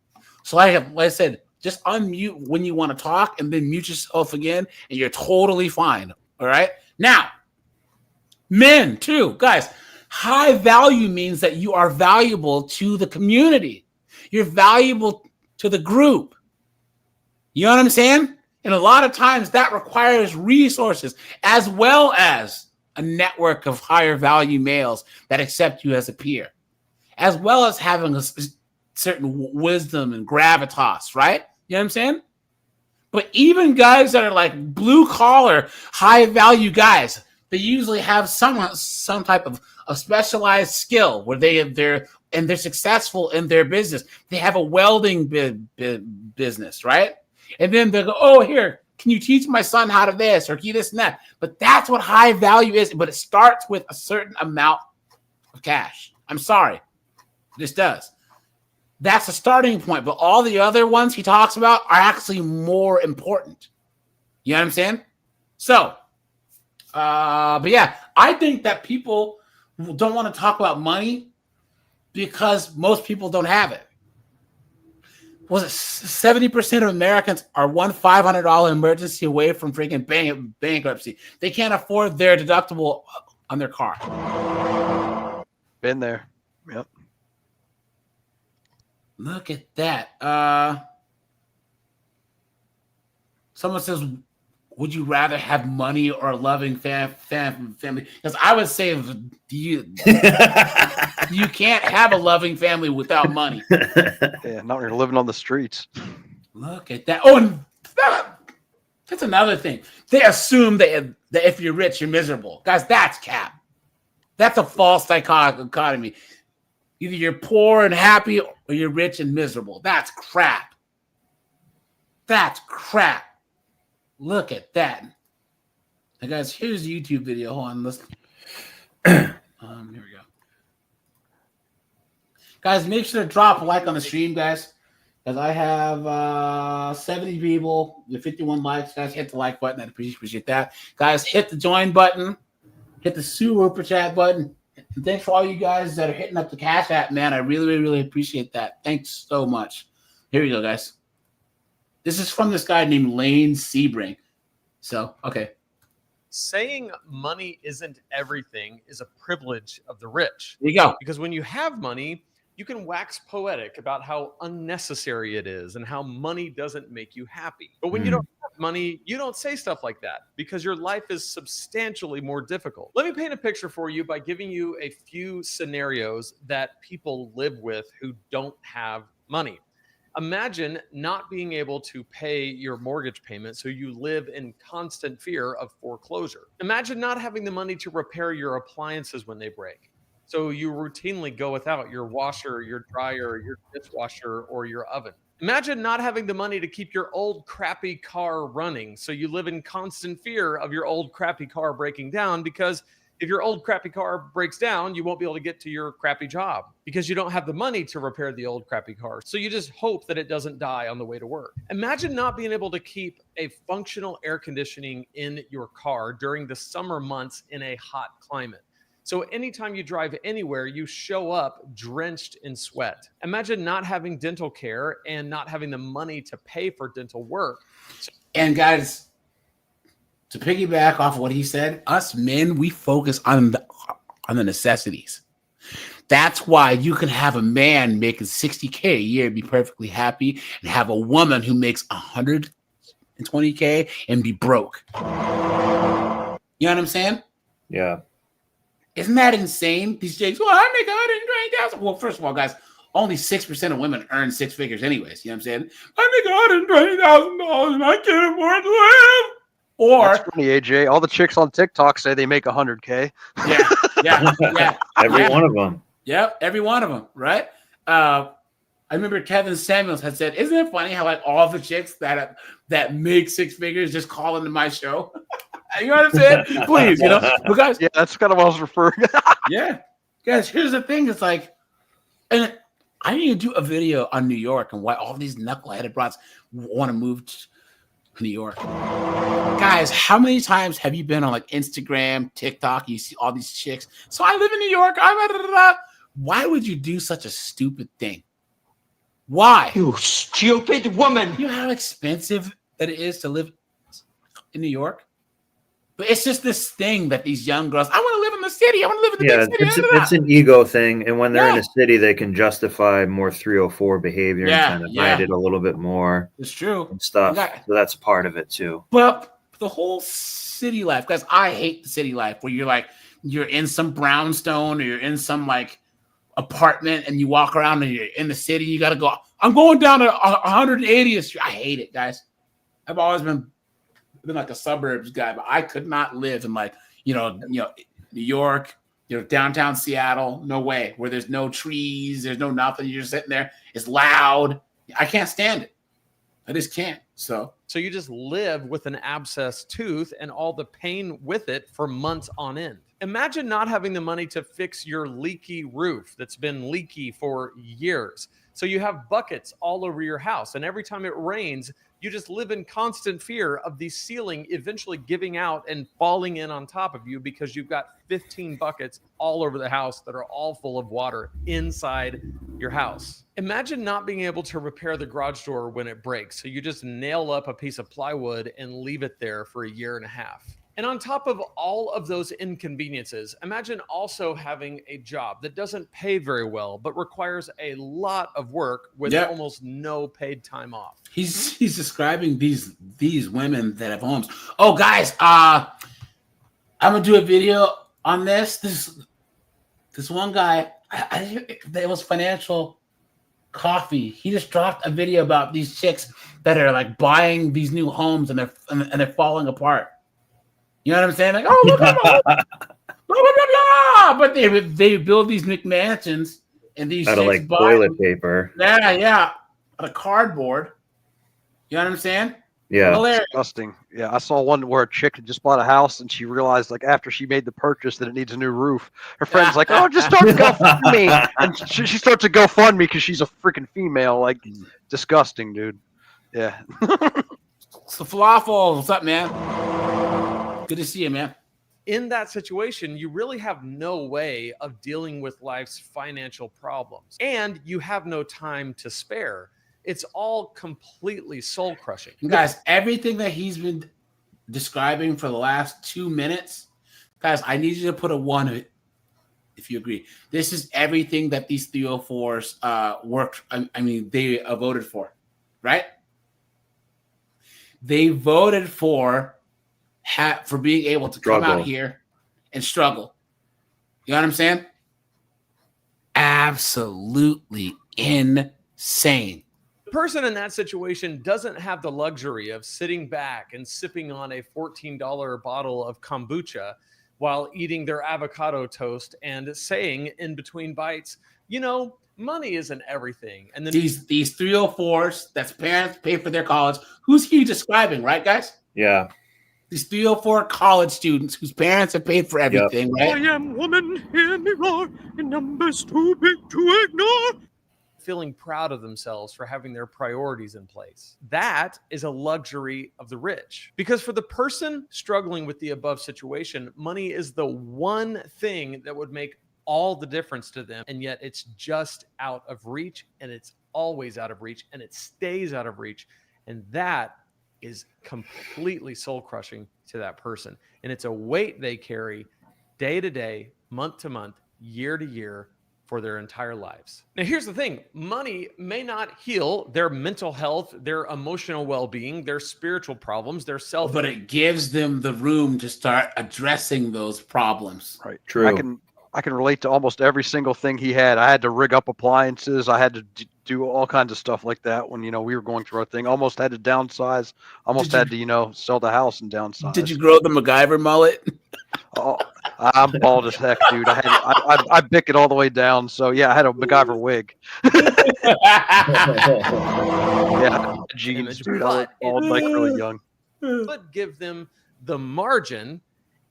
So like I said, just unmute when you want to talk and then mute yourself again, and you're totally fine. All right? Now, men, too. Guys, high value means that you are valuable to the community. You're valuable to the group. You know what I'm saying? And a lot of times that requires resources as well as a network of higher value males that accept you as a peer, as well as having a certain wisdom and gravitas, right? You know what I'm saying? But even guys that are like blue collar, high value guys, they usually have some type of a specialized skill where they're successful in their business. They have a welding business, right? And then they go, oh, here, can you teach my son how to this or this and that? But that's what high value is. But it starts with a certain amount of cash. I'm sorry. This does. That's a starting point, but all the other ones he talks about are actually more important. You know what I'm saying? So, but yeah, I think that people don't want to talk about money because most people don't have it. Was it 70% of Americans are one $500 emergency away from freaking bankruptcy? They can't afford their deductible on their car. Been there. Yep. Look at that. Someone says, would you rather have money or a loving family? Because I would say you can't have a loving family without money. Yeah, not when you're living on the streets. Look at that. Oh, and that's another thing. They assume that if you're rich, you're miserable. Guys, that's cap. That's a false dichotomy. Either you're poor and happy or you're rich and miserable. That's crap. That's crap. Look at that. Now, guys, here's the YouTube video. Hold on. Let's. Here we go. Guys, make sure to drop a like on the stream, guys. Because I have 70 people with 51 likes. Guys, hit the like button. I'd appreciate that. Guys, hit the join button. Hit the super chat button. And thanks for all you guys that are hitting up the Cash App, man. I really, really appreciate that. Thanks so much. Here we go, guys. This is from this guy named Lane Sebring. So, okay. Saying money isn't everything is a privilege of the rich. There you go. Because when you have money, you can wax poetic about how unnecessary it is and how money doesn't make you happy. But when you don't have money, you don't say stuff like that because your life is substantially more difficult. Let me paint a picture for you by giving you a few scenarios that people live with who don't have money. Imagine not being able to pay your mortgage payment, so you live in constant fear of foreclosure. Imagine not having the money to repair your appliances when they break, so you routinely go without your washer, your dryer, your dishwasher, or your oven. Imagine not having the money to keep your old crappy car running, so you live in constant fear of your old crappy car breaking down, because if your old crappy car breaks down, you won't be able to get to your crappy job because you don't have the money to repair the old crappy car. So you just hope that it doesn't die on the way to work. Imagine not being able to keep a functional air conditioning in your car during the summer months in a hot climate. So anytime you drive anywhere, you show up drenched in sweat. Imagine not having dental care and not having the money to pay for dental work. And guys, to piggyback off of what he said, us men, we focus on the necessities. That's why you can have a man making $60K a year and be perfectly happy, and have a woman who makes $120K and be broke. You know what I'm saying? Yeah. Isn't that insane? These jakes, well, I make $120,000. Well, first of all, guys, only 6% of women earn six figures anyways. You know what I'm saying? I make $120,000 and I can't afford to live. Or that's funny, AJ. All the chicks on TikTok say they make $100K. Yeah. Every one of them. Yep, every one of them, right? I remember Kevin Samuels had said, "Isn't it funny how like all the chicks that make six figures just call into my show?" You know what I'm saying? Please, you know, because yeah, that's kind of what I was referring. Yeah, guys. Here's the thing: it's like, and I need to do a video on New York and why all these knuckleheaded brats want to move to New York. Guys, how many times have you been on like Instagram, TikTok? You see all these chicks. So I live in New York. Why would you do such a stupid thing? Why? You stupid woman. You know how expensive that it is to live in New York? But it's just this thing that these young girls, I want to live in the city. I want to live in the big city. It's an ego thing. And when they're in a city, they can justify more 304 behavior and kind of hide it a little bit more. It's true. And stuff. So that's part of it too. But the whole city life, guys, I hate the city life where you're in some brownstone or you're in some like apartment and you walk around and you're in the city. You got to go, I'm going down to 180th Street. I hate it, guys. I've always been like a suburbs guy, but I could not live in like, New York, downtown Seattle. No way. Where there's no trees, there's no nothing. You're just sitting there. It's loud. I can't stand it. I just can't. So you just live with an abscessed tooth and all the pain with it for months on end. Imagine not having the money to fix your leaky roof that's been leaky for years. So you have buckets all over your house, and every time it rains, you just live in constant fear of the ceiling eventually giving out and falling in on top of you because you've got 15 buckets all over the house that are all full of water inside your house. Imagine not being able to repair the garage door when it breaks. So you just nail up a piece of plywood and leave it there for a year and a half. And on top of all of those inconveniences, imagine also having a job that doesn't pay very well, but requires a lot of work with almost no paid time off. He's describing these women that have homes. Oh, guys, I'm gonna do a video on this. This one guy, it was Financial Coffee. He just dropped a video about these chicks that are like buying these new homes and they're falling apart. You know what I'm saying? Like, oh, look at blah, blah, blah, blah. But they build these McMansions and these out of like toilet paper. Yeah, out of cardboard. You know what I'm saying? Yeah. Hilarious. Disgusting. Yeah, I saw one where a chick had just bought a house and she realized, like, after she made the purchase that it needs a new roof. Her friend's like, "Oh, just start to GoFundMe," and she starts to GoFundMe because she's a freaking female. Like, disgusting, dude. Yeah. It's the falafel. What's up, man? Good to see you, man. In that situation, you really have no way of dealing with life's financial problems, and you have no time to spare. It's all completely soul crushing. Guys, everything that he's been describing for the last 2 minutes, guys, I need you to put a 1 if you agree. This is everything that these 304s worked. I mean, they voted for, right? They voted for being able to come out here and struggle. You know what I'm saying? Absolutely insane. The person in that situation doesn't have the luxury of sitting back and sipping on a $14 bottle of kombucha while eating their avocado toast and saying in between bites, you know, money isn't everything. And then these 304s, that's parents pay for their college. Who's he describing, right, guys? Yeah. These 304 college students whose parents have paid for everything, right? I am woman, hear me roar, and numbers too big to ignore. Feeling proud of themselves for having their priorities in place. That is a luxury of the rich. Because for the person struggling with the above situation, money is the one thing that would make all the difference to them. And yet it's just out of reach, and it's always out of reach, and it stays out of reach. And that is completely soul crushing to that person. And it's a weight they carry day to day, month to month, year to year, for their entire lives. Now, here's the thing. Money may not heal their mental health, their emotional well-being, their spiritual problems, their self. But it gives them the room to start addressing those problems. Right. True. I can relate to almost every single thing he had. I had to rig up appliances. I had to do all kinds of stuff like that when, we were going through our thing. Almost had to downsize. Almost had to, sell the house and downsize. Did you grow the MacGyver mullet? Oh, I'm bald as heck, dude. I bick it all the way down. So yeah, I had a MacGyver wig. Yeah, jeans, dude. I was bald like really young. But give them the margin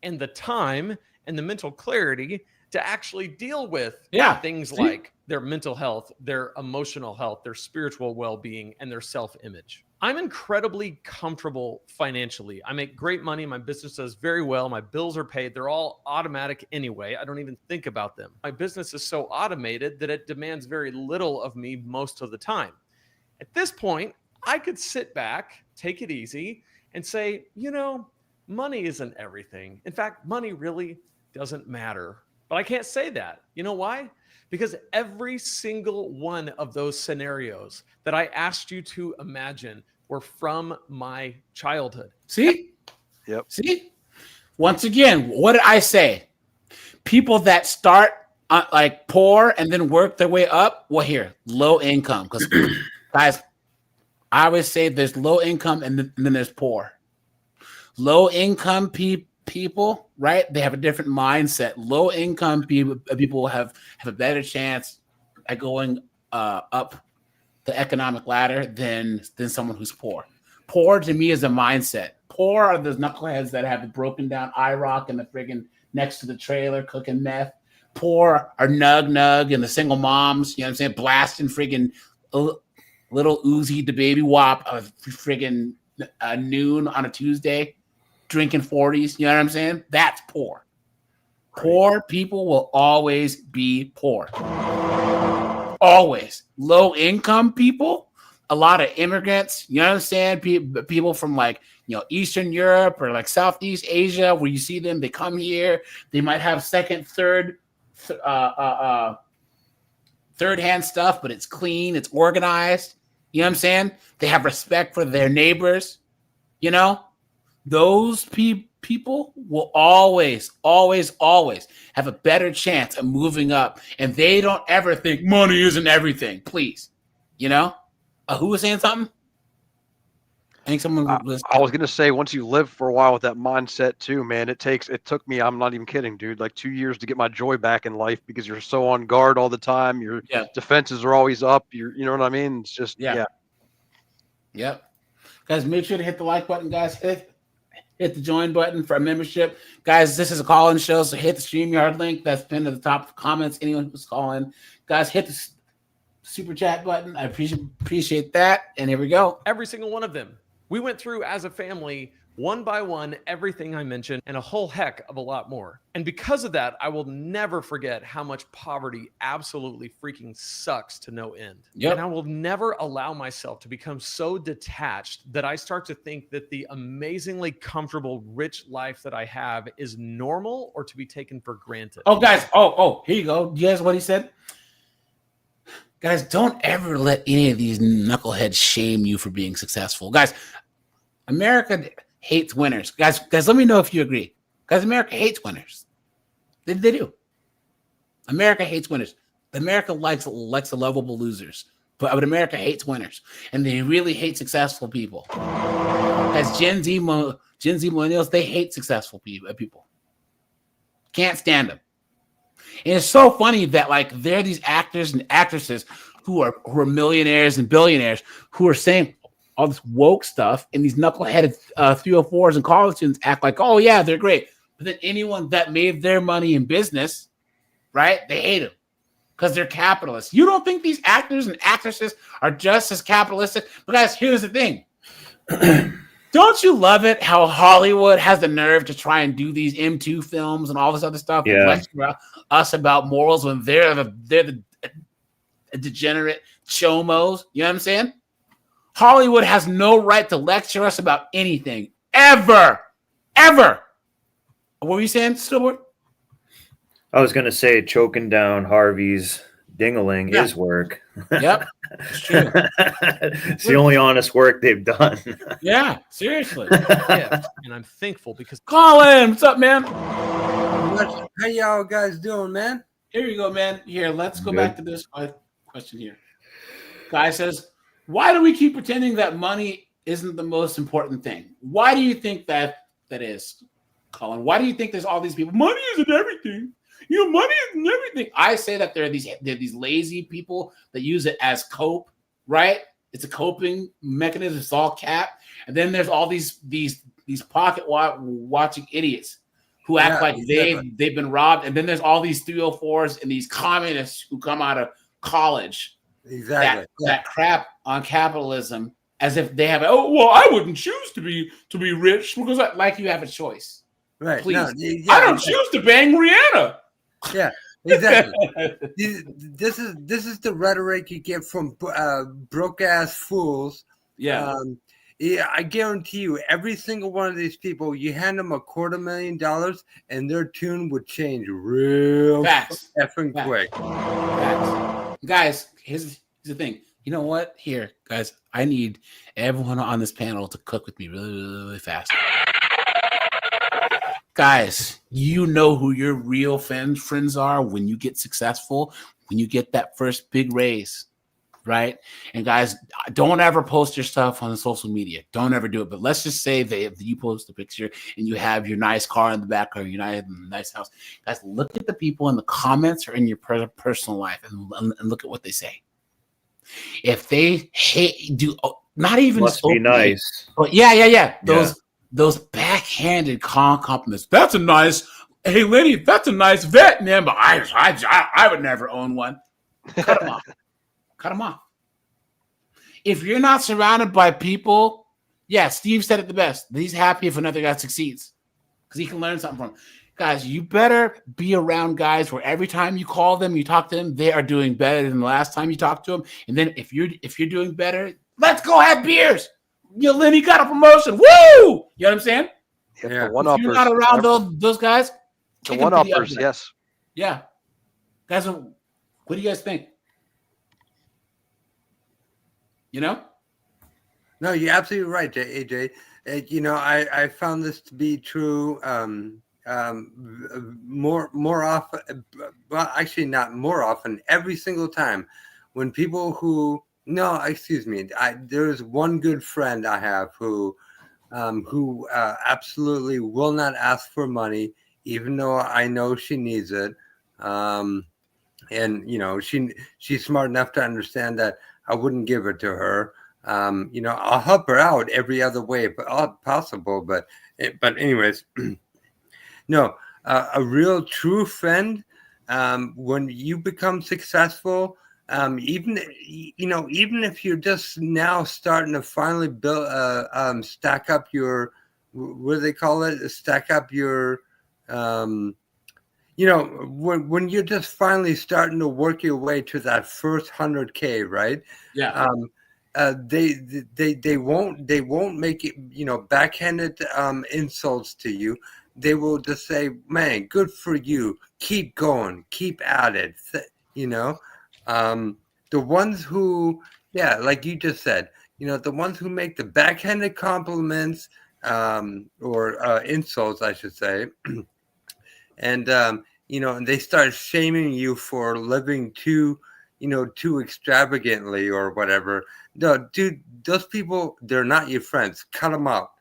and the time and the mental clarity to actually deal with things like their mental health, their emotional health, their spiritual well-being, and their self-image. I'm incredibly comfortable financially. I make great money. My business does very well. My bills are paid. They're all automatic anyway. I don't even think about them. My business is so automated that it demands very little of me most of the time. At this point, I could sit back, take it easy, and say, money isn't everything. In fact, money really doesn't matter. But I can't say that. You know why? Because every single one of those scenarios that I asked you to imagine were from my childhood. See? Yep. See? Once again, what did I say? People that start like poor and then work their way up, well, here, low income. Because, guys, I always say there's low income and then there's poor. Low income people, right? They have a different mindset. Low income people have a better chance at going up the economic ladder than someone who's poor. Poor to me is a mindset. Poor are those knuckleheads that have a broken down IROC and the friggin' next to the trailer cooking meth. Poor are Nug and the single moms, you know what I'm saying, blasting friggin' little Uzi the baby wop of friggin' noon on a Tuesday, drinking 40s. You know what I'm saying? That's poor. Poor people will always be poor. Always. Low income people, a lot of immigrants, you know what I'm saying? People from like, Eastern Europe or like Southeast Asia, where you see them, they come here, they might have second, third-hand stuff, but it's clean, it's organized. You know what I'm saying? They have respect for their neighbors. Those people will always, always, always have a better chance of moving up, and they don't ever think money isn't everything. Please, who was saying something? I think someone was. I was gonna say, once you live for a while with that mindset too, man, it took me, I'm not even kidding, dude, like 2 years to get my joy back in life, because you're so on guard all the time. Your defenses are always up. You know what I mean? It's just Yep. Guys, make sure to hit the like button, guys. Hit the join button for a membership. Guys, this is a call-in show, so hit the StreamYard link that's pinned at the top of the comments. Anyone who's calling, guys, hit the super chat button. I appreciate that. And here we go. Every single one of them. We went through as a family, one by one, everything I mentioned, and a whole heck of a lot more. And because of that, I will never forget how much poverty absolutely freaking sucks to no end. Yep. And I will never allow myself to become so detached that I start to think that the amazingly comfortable, rich life that I have is normal or to be taken for granted. Oh, guys. Oh, here you go. You guys, what he said? Guys, don't ever let any of these knuckleheads shame you for being successful. Guys, America hates winners. Guys, let me know if you agree. Guys, America hates winners. They do. America hates winners. America likes the lovable losers. But America hates winners. And they really hate successful people. Guys, Gen Z millennials, they hate successful people. Can't stand them. And it's so funny that like there are these actors and actresses who are millionaires and billionaires who are saying all this woke stuff, and these knuckleheaded 304s and college students act like, oh yeah, they're great. But then anyone that made their money in business, right? They hate them because they're capitalists. You don't think these actors and actresses are just as capitalistic? But guys, here's the thing. Don't you love it how Hollywood has the nerve to try and do these M2 films and all this other stuff and lecture us about morals when they're the degenerate chomos? You know what I'm saying? Hollywood has no right to lecture us about anything. Ever. What were you saying, Stillward? I was going to say choking down Harvey's ding-a-ling is work. Yep, it's true. It's the only honest work they've done. Yeah, seriously. Yeah, and I'm thankful because Colin, what's up, man? How y'all guys doing, man? Here you go, man. Here, let's go back to this question here. Guy says, why do we keep pretending that money isn't the most important thing? Why do you think that is, Colin? Why do you think there's all these people? Money isn't everything. Money isn't everything. I say that there are these lazy people that use it as cope, right? It's a coping mechanism. It's all cap. And then there's all these pocket watching idiots who act like they've been robbed. And then there's all these 304s and these communists who come out of college. Exactly. That crap on capitalism as if they have. Oh well, I wouldn't choose to be rich because like you have a choice. Right. Please, No, I don't choose to bang Rihanna. Yeah, exactly. This is the rhetoric you get from broke ass fools. Yeah. I guarantee you, every single one of these people, you hand them $250,000 and their tune would change real effing quick. Facts. Guys, here's the thing. You know what? Here, guys, I need everyone on this panel to cook with me really, really, really fast. Guys, you know who your real friends are when you get successful, when you get that first big raise, right? And guys, don't ever post your stuff on social media. Don't ever do it. But let's just say that you post a picture and you have your nice car in the back or your nice house. Guys, look at the people in the comments or in your personal life and look at what they say. If they not even must be nice. But yeah. Those backhanded compliments. That's a nice, hey Lenny, that's a nice vet, man. But I would never own one. Cut them off. if you're not surrounded by people, yeah, Steve said it the best. He's happy if another guy succeeds because he can learn something from him. Guys, you better be around guys where every time you call them, you talk to them, they are doing better than the last time you talked to them. And then if you're doing better, let's go have beers. Lenny got a promotion. Woo! You know what I'm saying? Yeah. If you're not around those guys, the one-uppers, yes. Yeah. Guys, what do you guys think? You know? No, you're absolutely right, AJ. I found this to be true more often. Well, actually, not more often. Every single time, when people who there's one good friend I have who absolutely will not ask for money, even though I know she needs it. And she's smart enough to understand that I wouldn't give it to her. I'll help her out every other way possible. But anyways, no, a real true friend. When you become successful, even if you're just now starting to finally build, stack up your, what do they call it? Stack up your, when you're just finally starting to work your way to that first 100K, right? Yeah. They won't make it, backhanded insults to you. They will just say, man, good for you. Keep going, keep at it. The ones who, like you just said, the ones who make the backhanded compliments or insults, I should say, and and they start shaming you for living too extravagantly or whatever. No, dude, those people, they're not your friends. Cut them out.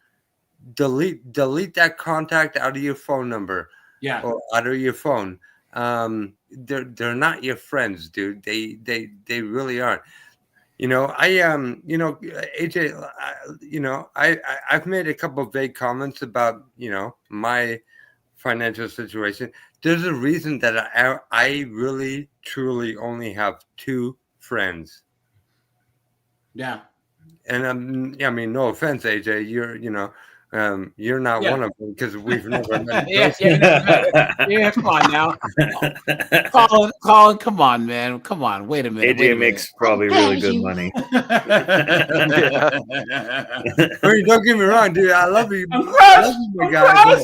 Delete that contact out of your phone number. Yeah. Or out of your phone. They're not your friends, dude. They really aren't. AJ, I've made a couple of vague comments about, my financial situation. There's a reason that I really truly only have 2 friends. Yeah. And no offense, AJ, you're not one of them because we've never met. Yeah, come on now. Colin, come on, man. Come on. Wait a minute. AJ makes probably really good money. Don't get me wrong, dude. I love you. My guy.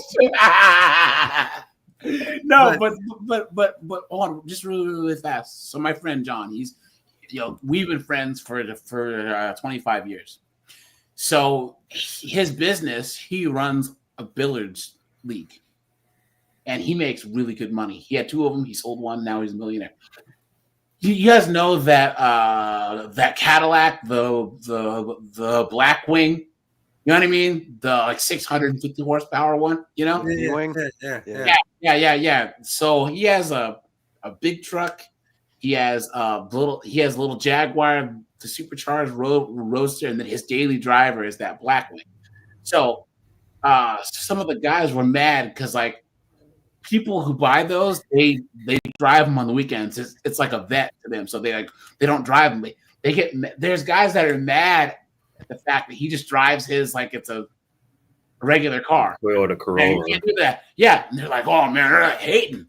No, but hold on, just really fast. So my friend John, he's we've been friends for 25 years. So his business, he runs a billiards league, and he makes really good money. He had 2 of them. He sold one. Now he's a millionaire. You guys know that that Cadillac, the Black Wing. You know what I mean? The 650 horsepower one. Yeah. So he has a big truck. He has a little Jaguar, the supercharged roadster, and then his daily driver is that Black Wing. So some of the guys were mad because people who buy those, they drive them on the weekends. It's like a vet to them, so they don't drive them. There's guys that are mad at the fact that he just drives his like it's a regular car. Toyota Corolla. And you can't do that. Yeah, and they're like, oh man, they're hating.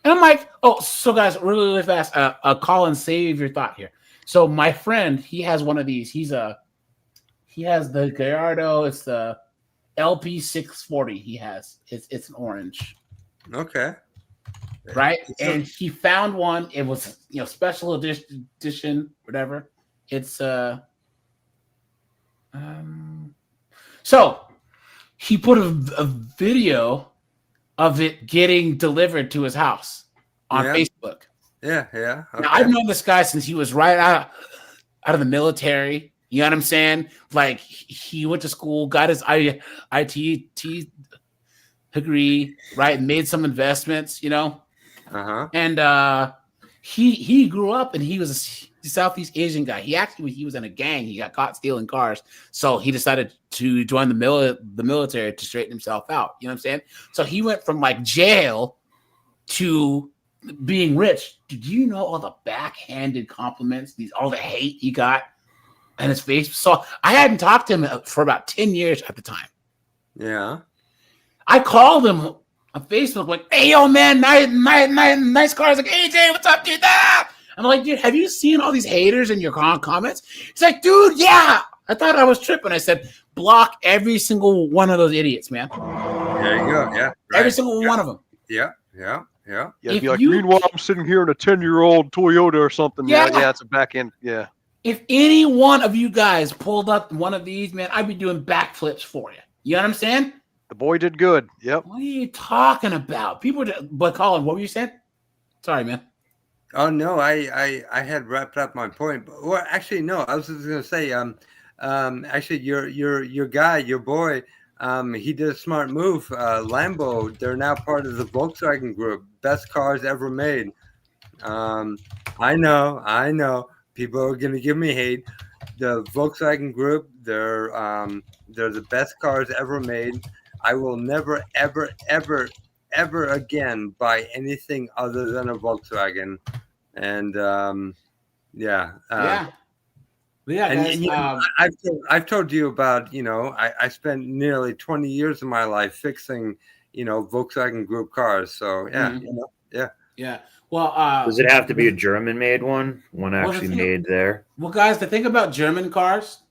And I'm like, oh, so guys, really, really fast. Colin, save your thought here. So my friend, he has one of these. He has the Gallardo. It's the LP 640. He has. It's an orange. Okay. Right, and he found one. It was special edition, whatever. It's So he put a video of it getting delivered to his house on Facebook. Yeah. Okay. Now, I've known this guy since he was right out of the military. You know what I'm saying? Like he went to school, got his IT degree, right, and made some investments. And he grew up and he was a Southeast Asian guy. He was in a gang. He got caught stealing cars, so he decided to join the military to straighten himself out. You know what I'm saying? So he went from like jail to being rich. Did you know all the backhanded compliments, all the hate he got on his face? So I hadn't talked to him for about 10 years at the time. Yeah. I called him on Facebook, like, hey, yo, man, nice cars. Like, hey, Jay, what's up, dude? Ah! I'm like, dude, have you seen all these haters in your comments? He's like, dude, yeah. I thought I was tripping. I said, block every single one of those idiots, man. There you go. Yeah. Every single one of them. Yeah. Yeah, If be like, you- meanwhile, I'm sitting here in a 10-year-old Toyota or something. Yeah, it's a back end. Yeah. If any one of you guys pulled up one of these, man, I'd be doing backflips for you. You know what I'm saying? The boy did good. Yep. What are you talking about? But Colin, what were you saying? Sorry, man. Oh no, I had wrapped up my point. Well, actually, no. I was just gonna say, actually, your guy, your boy, he did a smart move. Lambo, they're now part of the Volkswagen Group. Best cars ever made. I know. People are gonna give me hate. The Volkswagen Group, they're the best cars ever made. I will never, ever again buy anything other than a Volkswagen. And yeah. Guys, you know, I've told you about, you know, I spent nearly 20 years of my life fixing, you know, Volkswagen Group cars. So yeah, you know, yeah. Well, does it have to be a German-made one actually made there? Well, guys, the thing about German cars,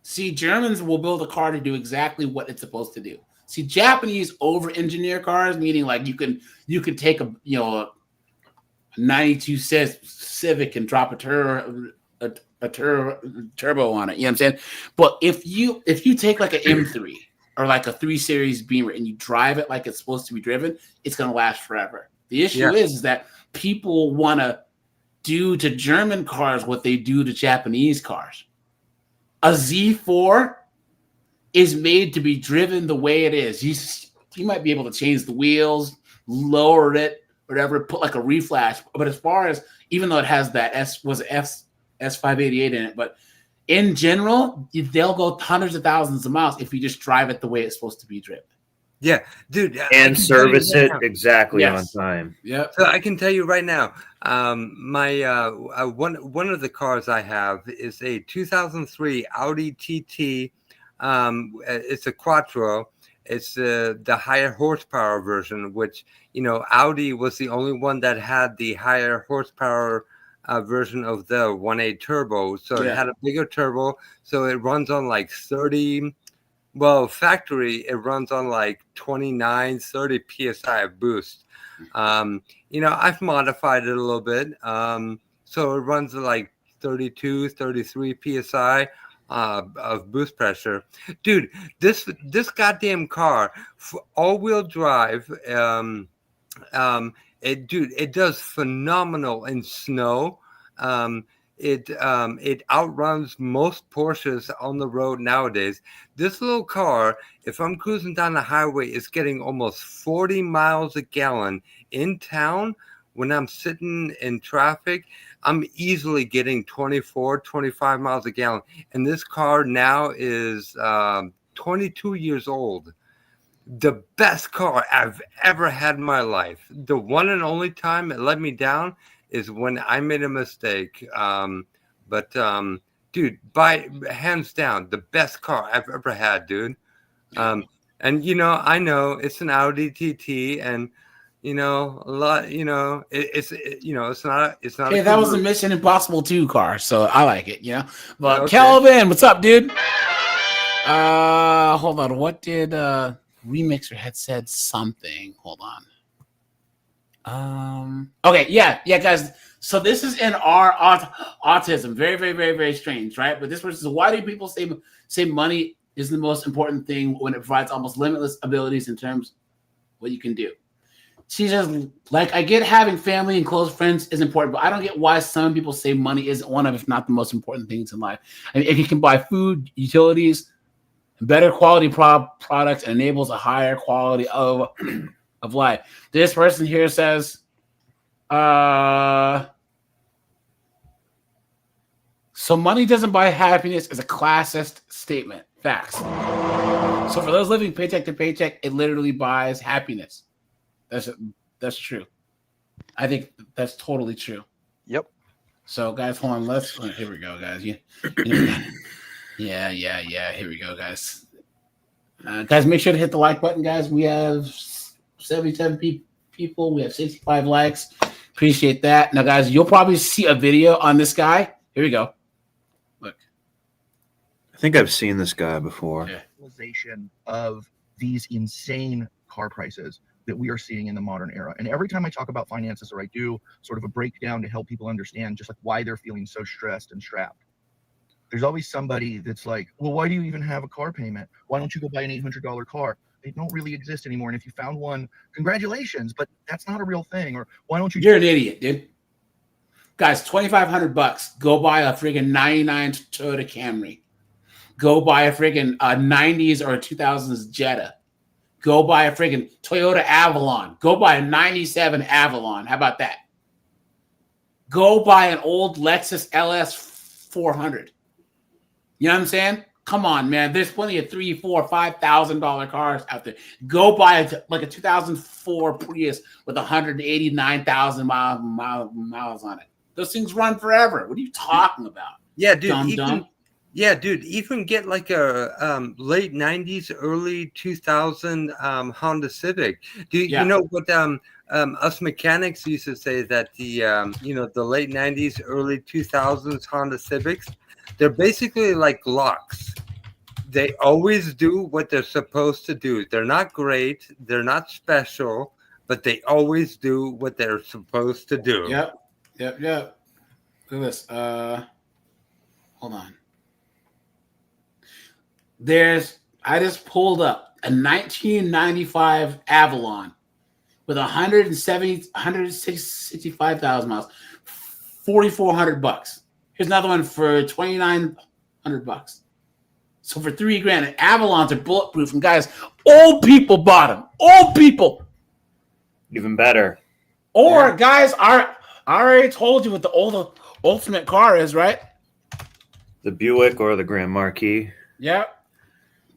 see, Germans will build a car to do exactly what it's supposed to do. See, Japanese over-engineer cars, meaning like you can take a 92 Civic and drop a turbo on it. You know what I'm saying? But if you take like an M3 or like a 3 Series Beamer and you drive it like it's supposed to be driven, it's gonna last forever. The issue is that people want to do to German cars what they do to Japanese cars. A Z4 is made to be driven the way it is. You might be able to change the wheels, lower it, whatever, put like a reflash. But as far as, even though it has that S588 in it, but in general, they'll go hundreds of thousands of miles if you just drive it the way it's supposed to be driven. Yeah, dude. And service it exactly on time. Yeah. So I can tell you right now, my one of the cars I have is a 2003 Audi TT. It's a Quattro. It's the higher horsepower version, which, you know, Audi was the only one that had the higher horsepower version of the 1.8 turbo. So it had a bigger turbo. So it runs on like 30. Well, factory, it runs on like 29, 30 PSI of boost. You know, I've modified it a little bit. So it runs at like 32, 33 PSI of boost pressure. Dude, this goddamn car, for all-wheel drive, it does phenomenal in snow. It outruns most Porsches on the road nowadays. This little car, if I'm cruising down the highway, is getting almost 40 miles a gallon. In town, when I'm sitting in traffic, I'm easily getting 24, 25 miles a gallon. And this car now is 22 years old. The best car I've ever had in my life. The one and only time it let me down is when I made a mistake. Dude, by hands down, the best car I've ever had, dude. And you know, I know it's an Audi TT, and you know, a lot, you know, it's not. Okay, that was a Mission Impossible 2 car, so I like it, you know. But Okay. Kelvin, what's up, dude? Hold on. What did Remixer had said something? Hold on. Okay, yeah, guys. So this is in our autism. Very, very, very, very strange, right? But this person says, why do people say money is the most important thing when it provides almost limitless abilities in terms of what you can do? She says, like, I get having family and close friends is important, but I don't get why some people say money isn't one of, if not the most important things in life. I mean, if you can buy food, utilities, better quality products, and enables a higher quality of life. This person here says, so money doesn't buy happiness is a classist statement. Facts. So for those living paycheck to paycheck, it literally buys happiness. That's true. I think that's totally true. Yep. So, guys, hold on. Here we go, guys. Yeah. Here we go, guys. Guys, make sure to hit the like button, guys. We have 77 people. We have 65 likes. Appreciate that. Now, guys, you'll probably see a video on this guy. Here we go. Look. I think I've seen this guy before. Yeah. Of these insane car prices that we are seeing in the modern era. And every time I talk about finances, or I do sort of a breakdown to help people understand just like why they're feeling so stressed and strapped, there's always somebody that's like, well, why do you even have a car payment? Why don't you go buy an $800 car? They don't really exist anymore. And if you found one, congratulations, but that's not a real thing. Or why don't you? You're an idiot, dude. Guys, $2,500. Go buy a friggin' 99 Toyota Camry. Go buy a friggin' 90s or 2000s Jetta. Go buy a friggin' Toyota Avalon. Go buy a 97 Avalon. How about that? Go buy an old Lexus LS 400. You know what I'm saying? Come on, man. There's plenty of $3,000, $4,000, $5,000 cars out there. Go buy a 2004 Prius with 189,000 miles on it. Those things run forever. What are you talking about? Yeah, dude. Dumb. Yeah, dude, even get like a late 90s, early 2000 Honda Civic. You know what us mechanics used to say, that the the late 90s, early 2000s Honda Civics, they're basically like locks. They always do what they're supposed to do. They're not great, they're not special, but they always do what they're supposed to do. Yep. Look at this. Hold on. I just pulled up a 1995 Avalon with 165,000 miles, $4,400. Here's another one for $2,900. So for $3,000, Avalons are bulletproof, and guys, old people bought them. Old people. Even better. Or guys, I already told you what the ultimate car is, right? The Buick or the Grand Marquis. Yep.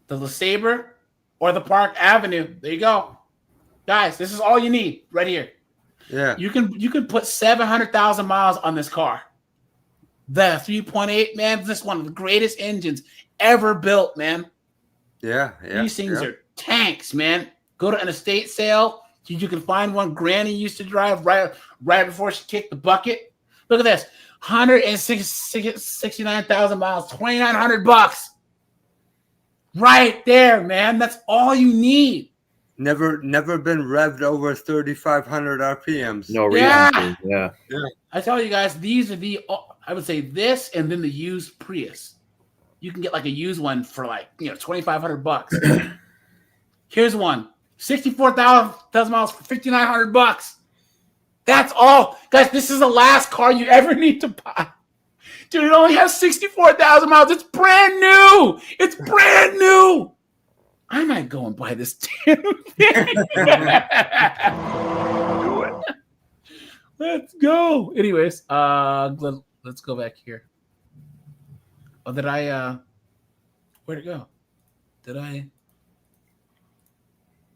The LeSabre or the Park Avenue. There you go. Guys, this is all you need right here. Yeah. You can put 700,000 miles on this car. The 3.8, man, this is one of the greatest engines ever built, man. Yeah. These things are tanks, man. Go to an estate sale. You can find one Granny used to drive right before she kicked the bucket. Look at this. 169,000 miles, $2,900. Right there, man. That's all you need. Never been revved over 3,500 RPMs. No reason. Yeah. I tell you guys, these are I would say this and then the used Prius. You can get like a used one for like, $2,500. Here's one. 64,000 miles for $5,900. That's all. Guys, this is the last car you ever need to buy. Dude, it only has 64,000 miles. It's brand new. It's brand new. I might go and buy this damn thing. Do it. Let's go. Anyways, let's go back here. Oh, where'd it go?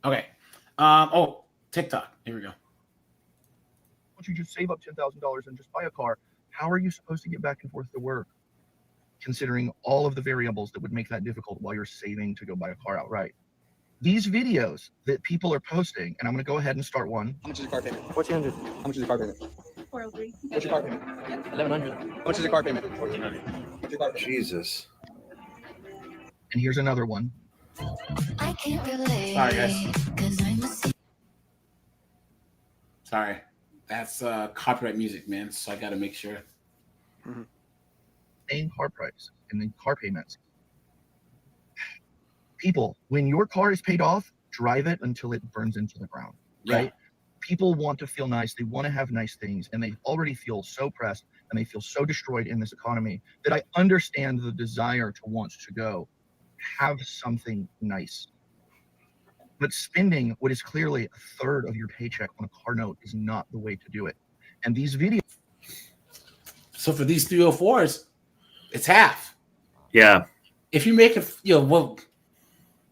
Okay. TikTok. Here we go. Don't you just save up $10,000 and just buy a car? How are you supposed to get back and forth to work, considering all of the variables that would make that difficult while you're saving to go buy a car outright? These videos that people are posting, and I'm going to go ahead and start one. How much is your car payment? 1,400. How much is your car payment? 403. What's your car payment? 1,100. How much is your car payment? 1,400. Jesus. And here's another one. I can't relate. Sorry, guys. Sorry. That's copyright music, man. So I got to make sure. Same car price and then car payments. People, when your car is paid off, drive it until it burns into the ground, right? Yeah. People want to feel nice. They want to have nice things, and they already feel so pressed and they feel so destroyed in this economy that I understand the desire to want to go have something nice. But spending what is clearly a third of your paycheck on a car note is not the way to do it. And these videos. So for these 304s, it's half. Yeah. If you make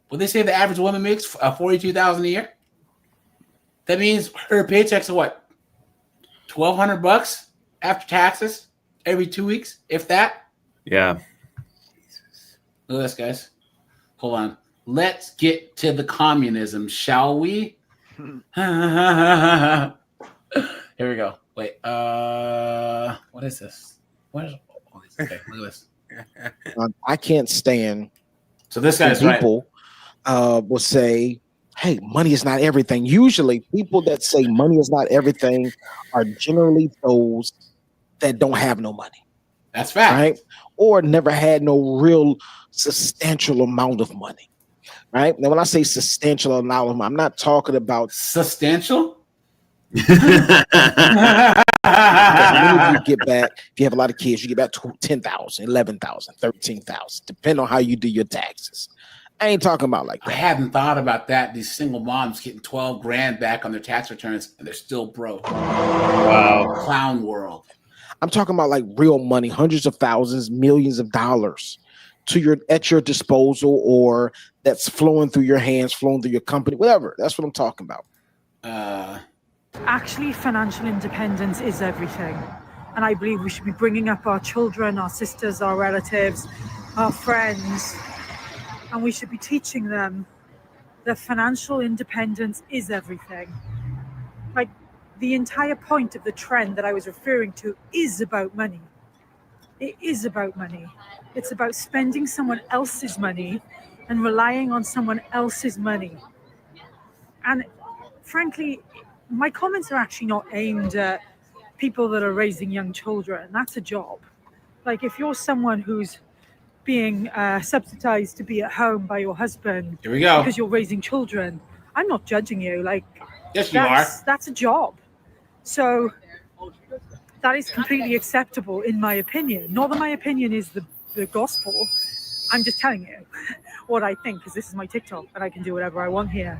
what they say the average woman makes $42,000 a year. That means her paychecks are what? $1,200 after taxes every 2 weeks, if that. Yeah. Look at this, guys. Hold on. Let's get to the communism, shall we? Here we go. Wait. What is this? What is? Okay, look at this. I can't stand. So this when guy's right. people will say, "Hey, money is not everything." Usually, people that say money is not everything are generally those that don't have no money. That's fact. Right? Or never had no real substantial amount of money. Right? Now, when I say substantial amount of money, I'm not talking about substantial. You get back, if you have a lot of kids, you get back 10,000, 11,000, 13,000, depending on how you do your taxes. I ain't talking about like that. I hadn't thought about that. These single moms getting 12 grand back on their tax returns and they're still broke. Wow. Clown world. I'm talking about like real money, hundreds of thousands, millions of dollars at your disposal, or that's flowing through your hands, flowing through your company, whatever. That's what I'm talking about. Actually, financial independence is everything. And I believe we should be bringing up our children, our sisters, our relatives, our friends, and we should be teaching them that financial independence is everything. Like, the entire point of the trend that I was referring to is about money. It is about money. It's about spending someone else's money and relying on someone else's money. And frankly, my comments are actually not aimed at people that are raising young children. That's a job. Like, if you're someone who's being subsidized to be at home by your husband, here we go, because you're raising children, I'm not judging you. Like, yes, you are. That's a job. So that is completely acceptable, in my opinion. Not that my opinion is the gospel. I'm just telling you what I think, because this is my TikTok and I can do whatever I want here.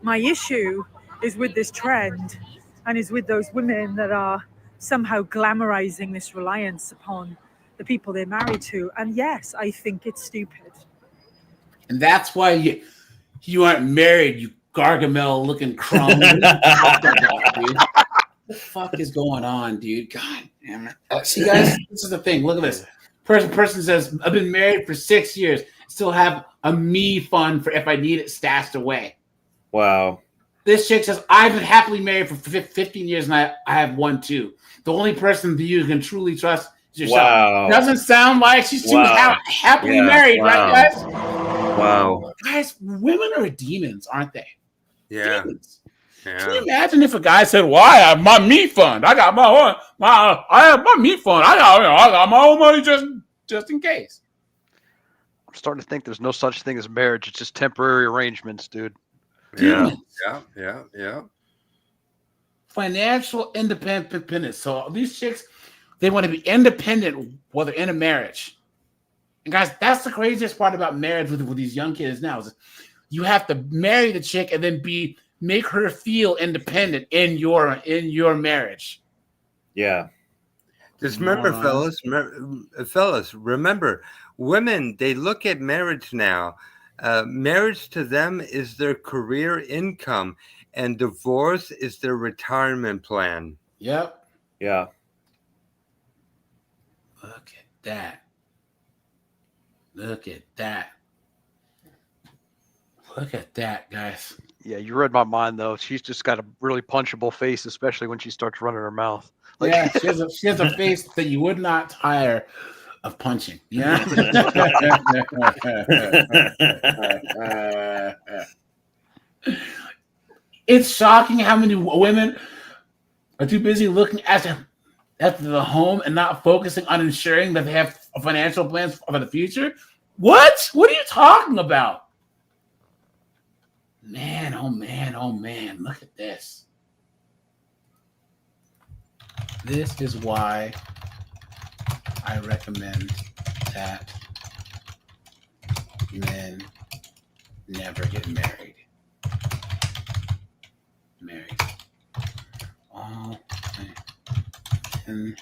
My issue is with this trend, and is with those women that are somehow glamorizing this reliance upon the people they're married to. And yes, I think it's stupid. And that's why you aren't married, you Gargamel looking crumb. What the fuck is going on, dude? God damn it. See, guys, this is the thing. Look at this. Person says, I've been married for 6 years, still have a me fund for if I need it stashed away. Wow. This chick says, I've been happily married for 15 years and I have one too. The only person that you can truly trust is yourself. Wow. Doesn't sound like she's too happily married, right, guys? Wow. Guys, women are demons, aren't they? Yeah. Demons. Yeah. Can you imagine if a guy said, well, I have my me fund. I got my own, I have my me fund. I got my own money just in case. I'm starting to think there's no such thing as marriage. It's just temporary arrangements, dude. Yeah. Yeah. Financial independence. So these chicks, they want to be independent while they're in a marriage. And guys, that's the craziest part about marriage with these young kids now. Is you have to marry the chick and then make her feel independent in your marriage. Yeah. Just remember, fellas, remember, women, they look at marriage now. Marriage to them is their career income, and divorce is their retirement plan. Yep. Yeah. Look at that. Look at that. Look at that, guys. Yeah, you read my mind, though. She's just got a really punchable face, especially when she starts running her mouth. Like, yeah, she has a face that you would not tire of punching. Yeah. It's shocking how many women are too busy looking at the home and not focusing on ensuring that they have financial plans for the future. What? What are you talking about? Man, oh man, oh man. Look at this. This is why I recommend that men never get married. All men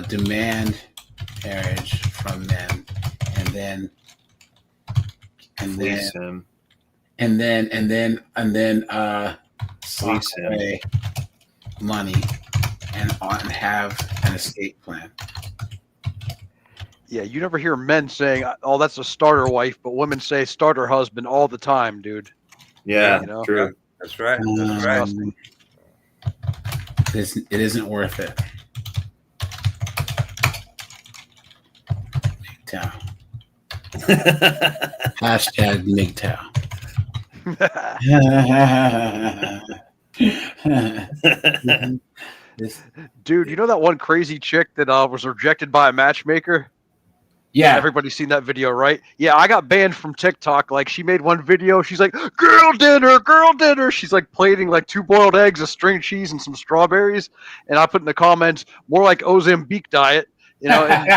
demand marriage from men, and then and then sock Fleece him. away money and have an escape plan. Yeah, you never hear men saying, "Oh, that's a starter wife," but women say starter husband all the time, dude. Yeah, You know? true. That's right. That's right. It isn't worth it. MGTOW. Hashtag MGTOW. Dude, you know that one crazy chick that was rejected by a matchmaker? Yeah. Everybody's seen that video, right? Yeah, I got banned from TikTok. Like, she made one video. She's like, girl dinner. She's like plating like 2 boiled eggs, a string cheese, and some strawberries. And I put in the comments, more like Ozempic diet. You know, and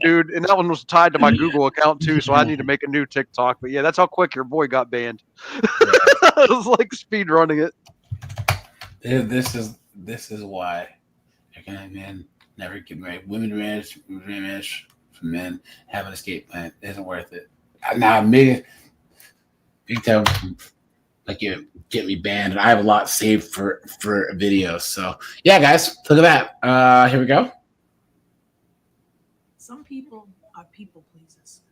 dude, and that one was tied to my Google account too, so I need to make a new TikTok. But yeah, that's how quick your boy got banned. It was like speed running it. This is why men never get married. Women marriage for men have an escape plan. It isn't worth it. Now big time like you get me banned, and I have a lot saved for videos. So yeah, guys, look at that. Here we go. Some people are people pleasers.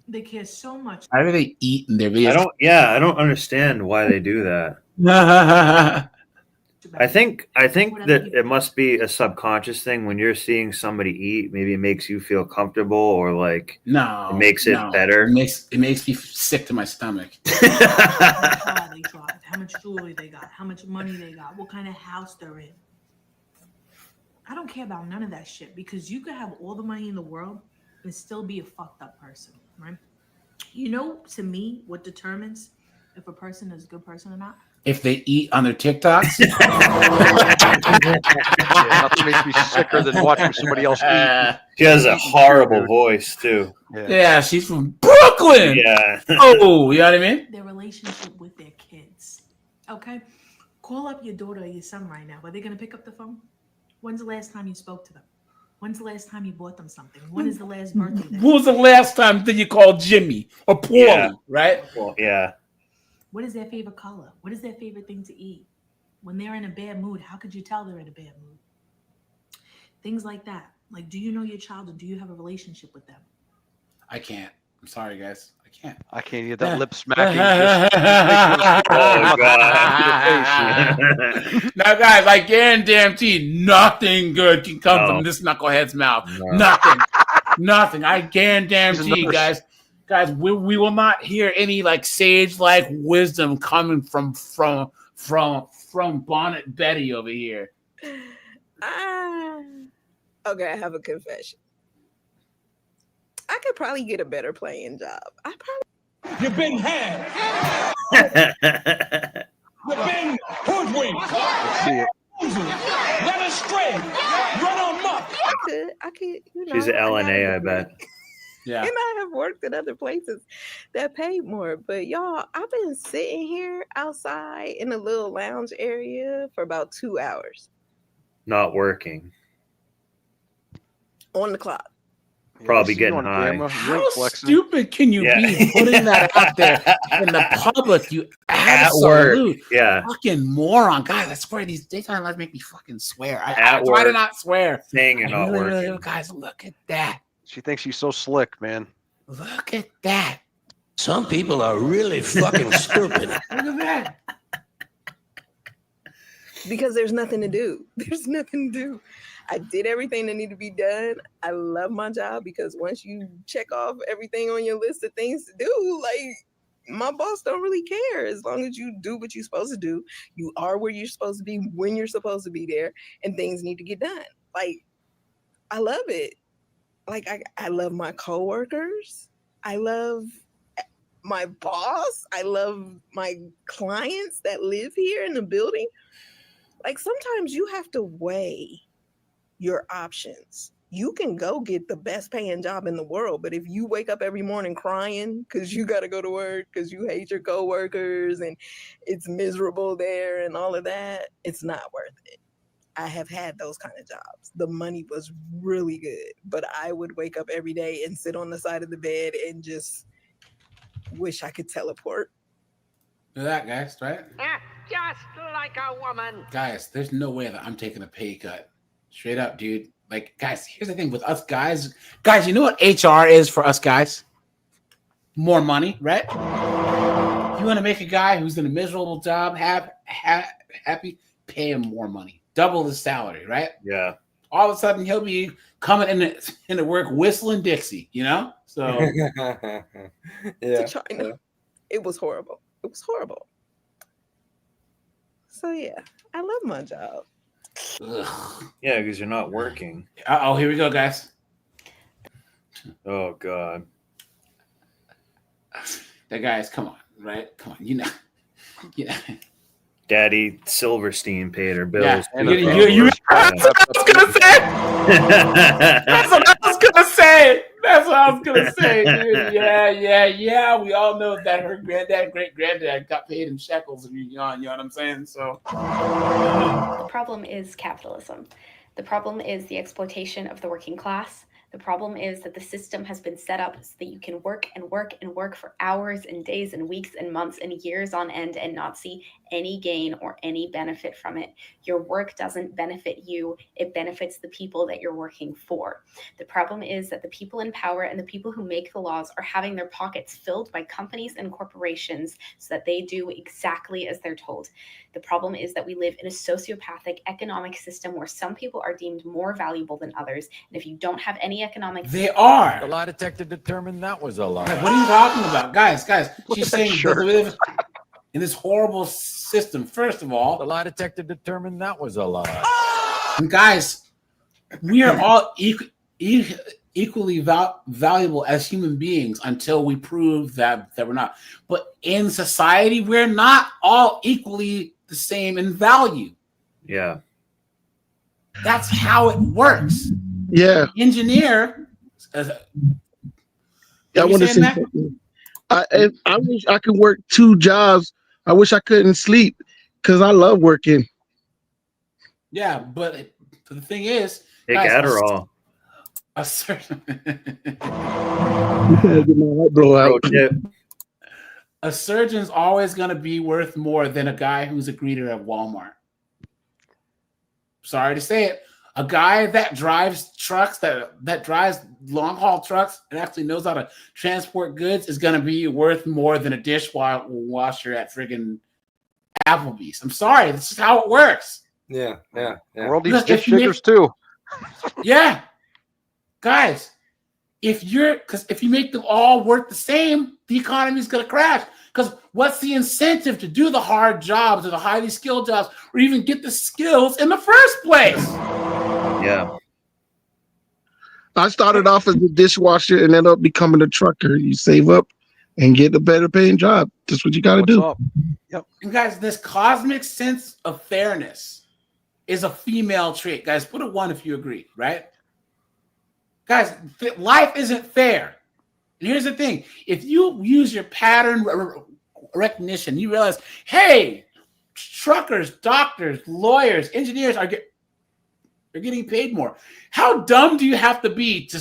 They care so much. How do they eat in their videos? I don't understand why they do that. I think that it must be a subconscious thing. When you're seeing somebody eat, maybe it makes you feel comfortable, or like it makes it better. It makes me sick to my stomach. How they drive, how much jewelry they got, how much money they got, what kind of house they're in. I don't care about none of that shit, because you could have all the money in the world and still be a fucked up person, right? You know, to me, what determines if a person is a good person or not? If they eat on their TikToks. Nothing makes me sicker than watching somebody else eat. She has a horrible voice too. Yeah, she's from Brooklyn. Yeah. Oh, you know what I mean? Their relationship with their kids. Okay? Call up your daughter or your son right now. Are they going to pick up the phone? When's the last time you spoke to them? When's the last time you bought them something? When is the last birthday? When was the last time that you called Jimmy or Paulie, right? Well, yeah. What is their favorite color? What is their favorite thing to eat? When they're in a bad mood, how could you tell they're in a bad mood? Things like that. Like, do you know your child, or do you have a relationship with them? I can't. I'm sorry, guys. I can't. I can't get that lip smacking. Now, guys, I guarantee nothing good can come from this knucklehead's mouth. No. Nothing. I guarantee, guys. Guys, we will not hear any like sage-like wisdom coming from Bonnet Betty over here. Okay, I have a confession. I could probably get a better paying job. You've been had. You've been hoodwinked. Led astray. Run amok. I could, you know. She's an LNA, I bet. Yeah. And I have worked at other places that paid more. But y'all, I've been sitting here outside in a little lounge area for about 2 hours. Not working. On the clock. Probably getting high. How stupid can you be putting that out there in the public? You absolute fucking moron. Guys, I swear these daytime lights make me fucking swear. I try to not swear. Saying you're not working. Guys, look at that. She thinks she's so slick, man. Look at that. Some people are really fucking stupid. Look at that. Because there's nothing to do. There's nothing to do. I did everything that needed to be done. I love my job because once you check off everything on your list of things to do, like, my boss don't really care. As long as you do what you're supposed to do, you are where you're supposed to be when you're supposed to be there, and things need to get done. Like, I love it. Like, I love my coworkers. I love my boss. I love my clients that live here in the building. Like, sometimes you have to weigh your options. You can go get the best paying job in the world, but if you wake up every morning crying because you got to go to work, because you hate your coworkers and it's miserable there and all of that, it's not worth it. I have had those kind of jobs. The money was really good, but I would wake up every day and sit on the side of the bed and just wish I could teleport. Do that, guys, right? Just like a woman. Guys, there's no way that I'm taking a pay cut. Straight up, dude. Like, guys, here's the thing with us guys. Guys, you know what HR is for us guys? More money, right? You want to make a guy who's in a miserable job happy, pay him more money. Double the salary, right? Yeah. All of a sudden, he'll be coming into work whistling Dixie, you know? So, To China. It was horrible. It was horrible. So, yeah, I love my job. Yeah, because you're not working. Uh-oh, here we go, guys. Oh, God. The guys, come on, right? Come on, you know. Yeah. Daddy Silverstein paid her bills. Yeah. That's what I was gonna say. That's what I was gonna say. That's what I was gonna say, dude. Yeah. We all know that her granddad, great granddad, got paid in shekels. You know what I'm saying? So the problem is capitalism. The problem is the exploitation of the working class. The problem is that the system has been set up so that you can work and work and work for hours and days and weeks and months and years on end and not see any gain or any benefit from it. Your work doesn't benefit you. It benefits the people that you're working for. The problem is that the people in power and the people who make the laws are having their pockets filled by companies and corporations so that they do exactly as they're told. The problem is that we live in a sociopathic economic system where some people are deemed more valuable than others. And if you don't have any economic... They are. The lie detector determined that was a lie. What are you talking about? Guys, she's saying that we live in this horrible system. First of all, the lie detector determined that was a lie. And guys, we are all equally valuable as human beings until we prove that we're not. But in society, we're not all equally the same in value. Yeah. That's how it works. Yeah. Engineer. I want to say something. I wish I could work 2 jobs. I wish I couldn't sleep because I love working. Yeah, but the thing is, take Adderall. A certain a surgeon's always going to be worth more than a guy who's a greeter at Walmart. Sorry to say it. A guy that drives trucks, that drives long haul trucks and actually knows how to transport goods is going to be worth more than a dishwasher at friggin' Applebee's. I'm sorry. This is how it works. Yeah. Because World needs dish diggers too. Yeah. Guys, if you make them all work the same, the economy is going to crash. Because what's the incentive to do the hard jobs or the highly skilled jobs or even get the skills in the first place? Yeah. I started off as a dishwasher and ended up becoming a trucker. You save up and get a better paying job. That's what you got to do. Yep. And guys, this cosmic sense of fairness is a female trait. Guys, put a 1 if you agree, right? Guys, life isn't fair. And here's the thing. If you use your pattern recognition, you realize, hey, truckers, doctors, lawyers, engineers are getting paid more. How dumb do you have to be to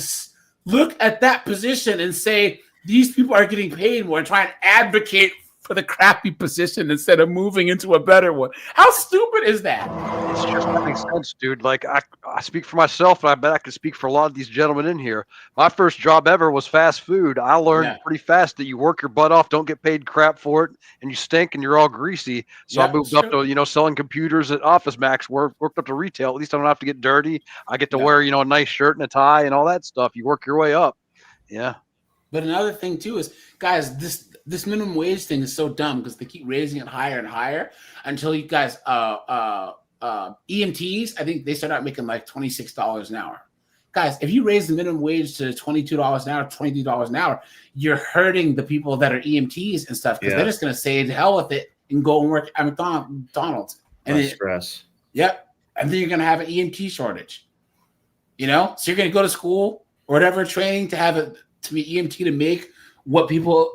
look at that position and say, these people are getting paid more and try and advocate for the crappy position instead of moving into a better one? How stupid is that? It's just not making sense, dude. Like I speak for myself, and I bet I can speak for a lot of these gentlemen in here. My first job ever was fast food. I learned pretty fast that you work your butt off, don't get paid crap for it, and you stink and you're all greasy. So I moved up to, selling computers at Office Max, worked up to retail. At least I don't have to get dirty. I get to wear, a nice shirt and a tie and all that stuff. You work your way up. Yeah. But another thing too is, guys, this minimum wage thing is so dumb because they keep raising it higher and higher until you guys EMTs, I think they start out making like $26 an hour. Guys, if you raise the minimum wage to $22 an hour, $23 an hour, you're hurting the people that are EMTs and stuff because they're just going to say to hell with it and go and work at McDonald's. And then, stress. Yep. And then you're going to have an EMT shortage. So you're going to go to school or whatever training to be EMT to make what people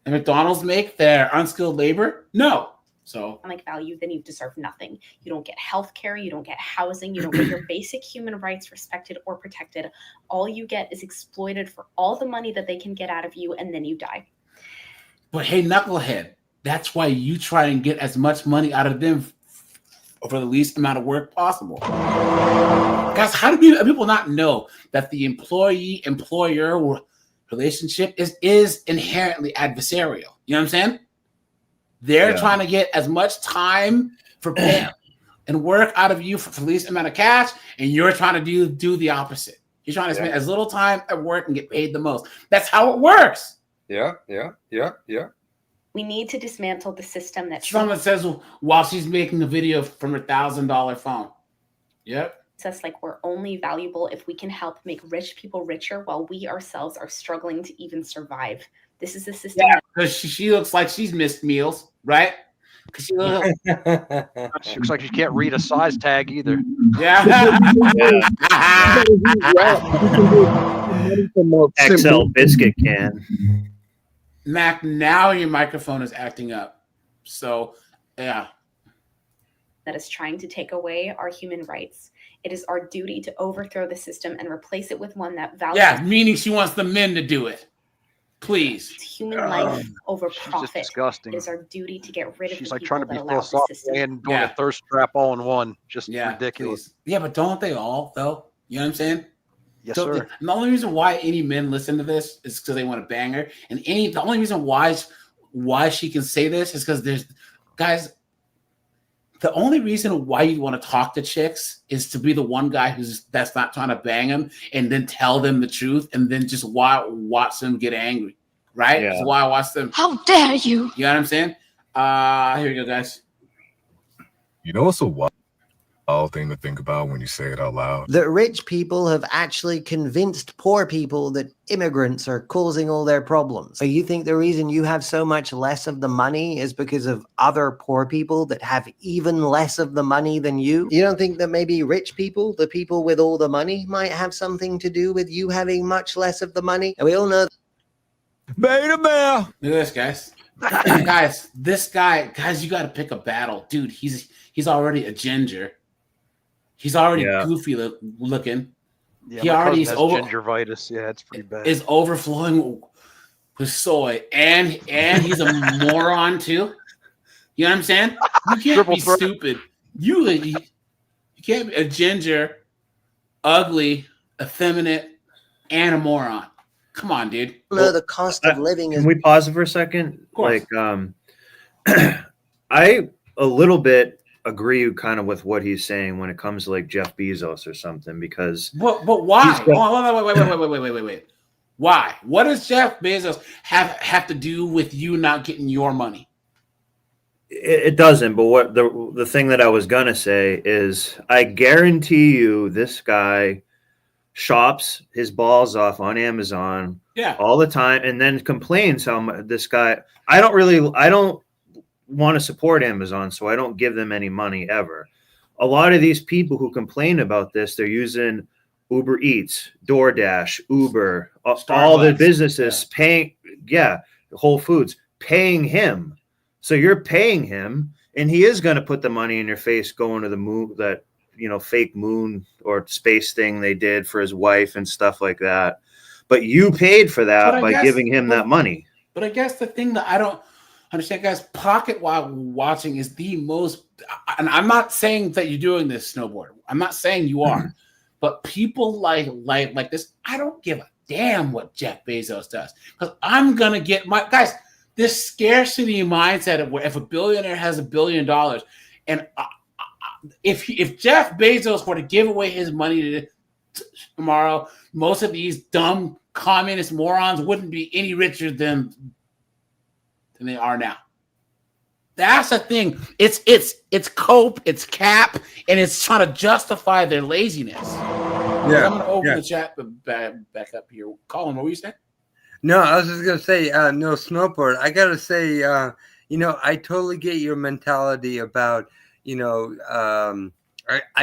at McDonald's make, their unskilled labor? No. So economic value, then you deserve nothing. You don't get health care, you don't get housing, you don't get your basic human rights respected or protected. All you get is exploited for all the money that they can get out of you, and then you die. But hey, knucklehead, that's why you try and get as much money out of them for the least amount of work possible. Guys, how do people not know that the employee-employer relationship is inherently adversarial? You know what I'm saying? They're trying to get as much time for pay and work out of you for the least amount of cash, and you're trying to do the opposite. You're trying to spend as little time at work and get paid the most. That's how it works. Yeah. We need to dismantle the system that someone says while she's making a video from her $1,000 phone. Yep. Us like we're only valuable if we can help make rich people richer while we ourselves are struggling to even survive. This is a system. Yeah, because she looks like she's missed meals, right? Because she looks like she can't read a size tag either. Yeah. XL biscuit can. Mac, now your microphone is acting up. So, yeah. That is trying to take away our human rights. It is our duty to overthrow the system and replace it with one that values. Yeah, meaning she wants the men to do it. Please. Human life over profit. Disgusting. It is our duty to get rid of She's the like people trying to be that allow the philosophical system. and doing a thirst trap all in one. Just ridiculous. Please. Yeah, but don't they all, though? You know what I'm saying? Yes, So sir. the only reason why any men listen to this is because they want to bang her. And the only reason why she can say this is because there's guys. The only reason why you want to talk to chicks is to be the one guy that's not trying to bang them and then tell them the truth and then just watch them get angry, right? Yeah. That's why I watch them. How dare you? You know what I'm saying? Here we go, guys. You know what's a wild thing to think about when you say it out loud? That rich people have actually convinced poor people that immigrants are causing all their problems. So you think the reason you have so much less of the money is because of other poor people that have even less of the money than you? You don't think that maybe rich people, the people with all the money, might have something to do with you having much less of the money? And we all know. Beta male. Look at this, guys. Guys, you got to pick a battle, dude. He's already a ginger. He's already goofy looking. Yeah, he already is gingivitis. Yeah, it's pretty bad. Is overflowing with soy, and he's a moron too. You know what I'm saying? You can't be stupid. You can't be a ginger, ugly, effeminate, and a moron. Come on, dude. No, the cost of living is. Can we pause it for a second? Like, I a little bit agree kind of with what he's saying when it comes to like Jeff Bezos or something, because but why? Wait. Why? What does Jeff Bezos have to do with you not getting your money? It doesn't, but what the thing that I was gonna say is I guarantee you this guy shops his balls off on Amazon all the time and then complains how much this guy I don't want to support Amazon, so I don't give them any money ever. A lot of these people who complain about this, they're using Uber Eats, DoorDash, Uber, all the businesses paying, Whole Foods paying him. So you're paying him, and he is going to put the money in your face going to the moon, that fake moon or space thing they did for his wife and stuff like that. But you paid for that by giving him that money. But I guess the thing that I don't understand, guys, pocket watching is the most, and I'm not saying that you're doing this, Snowboard. I'm not saying you are, but people like this, I don't give a damn what Jeff Bezos does, because I'm gonna get my guys. This scarcity mindset of where if a billionaire has $1 billion, and if Jeff Bezos were to give away his money tomorrow, most of these dumb communist morons wouldn't be any richer than they are now. That's the thing. It's cope, it's cap, and it's trying to justify their laziness. Yeah, I'm gonna open the chat back up here. Colin, what were you saying? No, I was just gonna say, no, Snowboard. I gotta say, I totally get your mentality about, I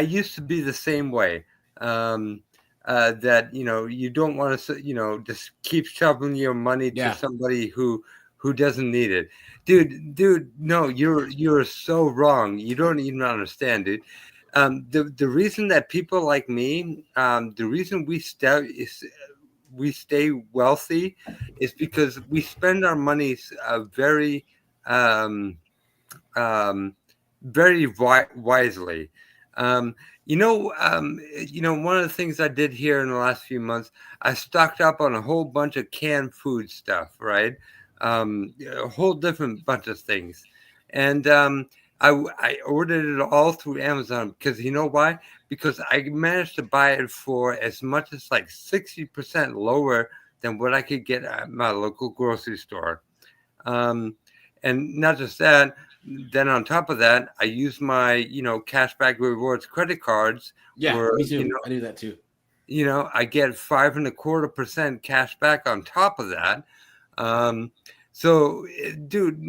used to be the same way. That you don't want to, just keep shoveling your money to somebody who who doesn't need it. Dude, no, you're so wrong. You don't even understand, dude. The reason that people like me, the reason we stay wealthy is because we spend our money very very wisely. One of the things I did here in the last few months, I stocked up on a whole bunch of canned food stuff, right? A whole different bunch of things. And I ordered it all through Amazon because you know why? Because I managed to buy it for as much as like 60% lower than what I could get at my local grocery store. And not just that, then on top of that, I use my, cashback rewards credit cards. Yeah, where, me too. I do that too. I get 5.25% cash back on top of that. So, dude,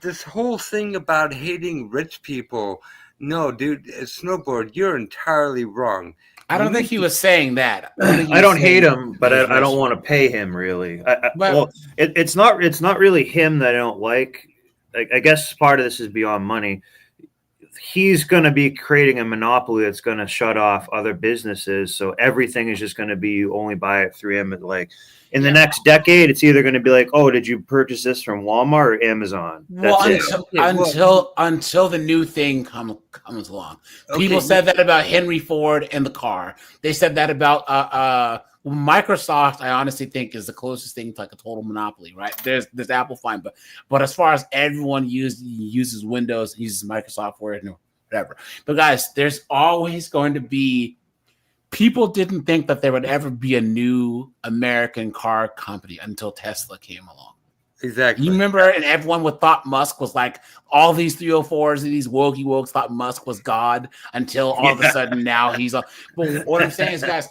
this whole thing about hating rich people. No, dude, Snowboard, you're entirely wrong. I don't think he was saying that. I don't hate him, but I don't want to pay him really. Well, it's not really him that I don't like. I guess part of this is beyond money. He's going to be creating a monopoly that's going to shut off other businesses. So everything is just going to be you only buy it through him. Like in the next decade, it's either going to be like, oh, did you purchase this from Walmart or Amazon? Until the new thing comes along. People said that about Henry Ford and the car. They said that about Microsoft. I honestly think is the closest thing to like a total monopoly, right? There's Apple, fine, but as far as everyone uses Windows, uses Microsoft Word, no, whatever. But guys, there's always going to be. People didn't think that there would ever be a new American car company until Tesla came along. Exactly. You remember, and everyone thought Musk was like all these 304s and these wokes thought Musk was God until all of a sudden now he's. But what I'm saying is, guys,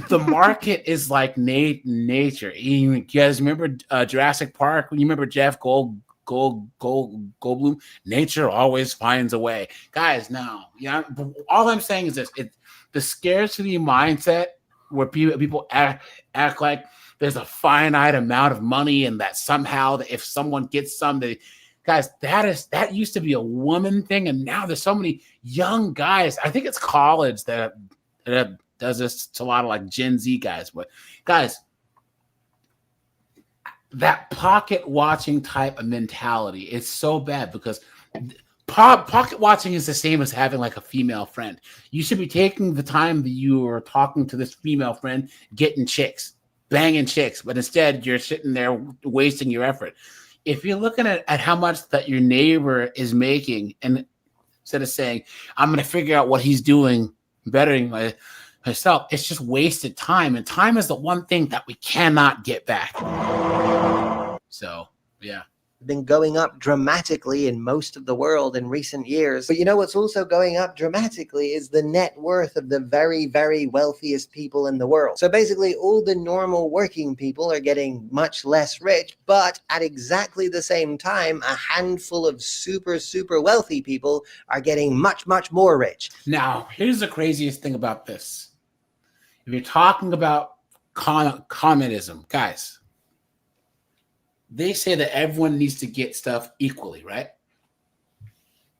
the market is like nature. You guys remember Jurassic Park? You remember Jeff Goldblum? Nature always finds a way, guys. Now, all I'm saying is this: the scarcity mindset where people act like there's a finite amount of money and that somehow if someone gets some, guys, that used to be a woman thing, and now there's so many young guys. I think it's college that does this to a lot of like Gen Z guys, but guys, that pocket watching type of mentality is so bad because pocket watching is the same as having like a female friend. You should be taking the time that you are talking to this female friend, getting chicks, banging chicks, but instead you're sitting there wasting your effort. If you're looking at how much that your neighbor is making, and instead of saying, I'm going to figure out what he's doing, bettering myself, it's just wasted time. And time is the one thing that we cannot get back. So, yeah. Been going up dramatically in most of the world in recent years. But you know what's also going up dramatically is the net worth of the very, very wealthiest people in the world. So basically all the normal working people are getting much less rich, but at exactly the same time, a handful of super, super wealthy people are getting much, much more rich. Now, here's the craziest thing about this. If you're talking about communism, guys, they say that everyone needs to get stuff equally, right?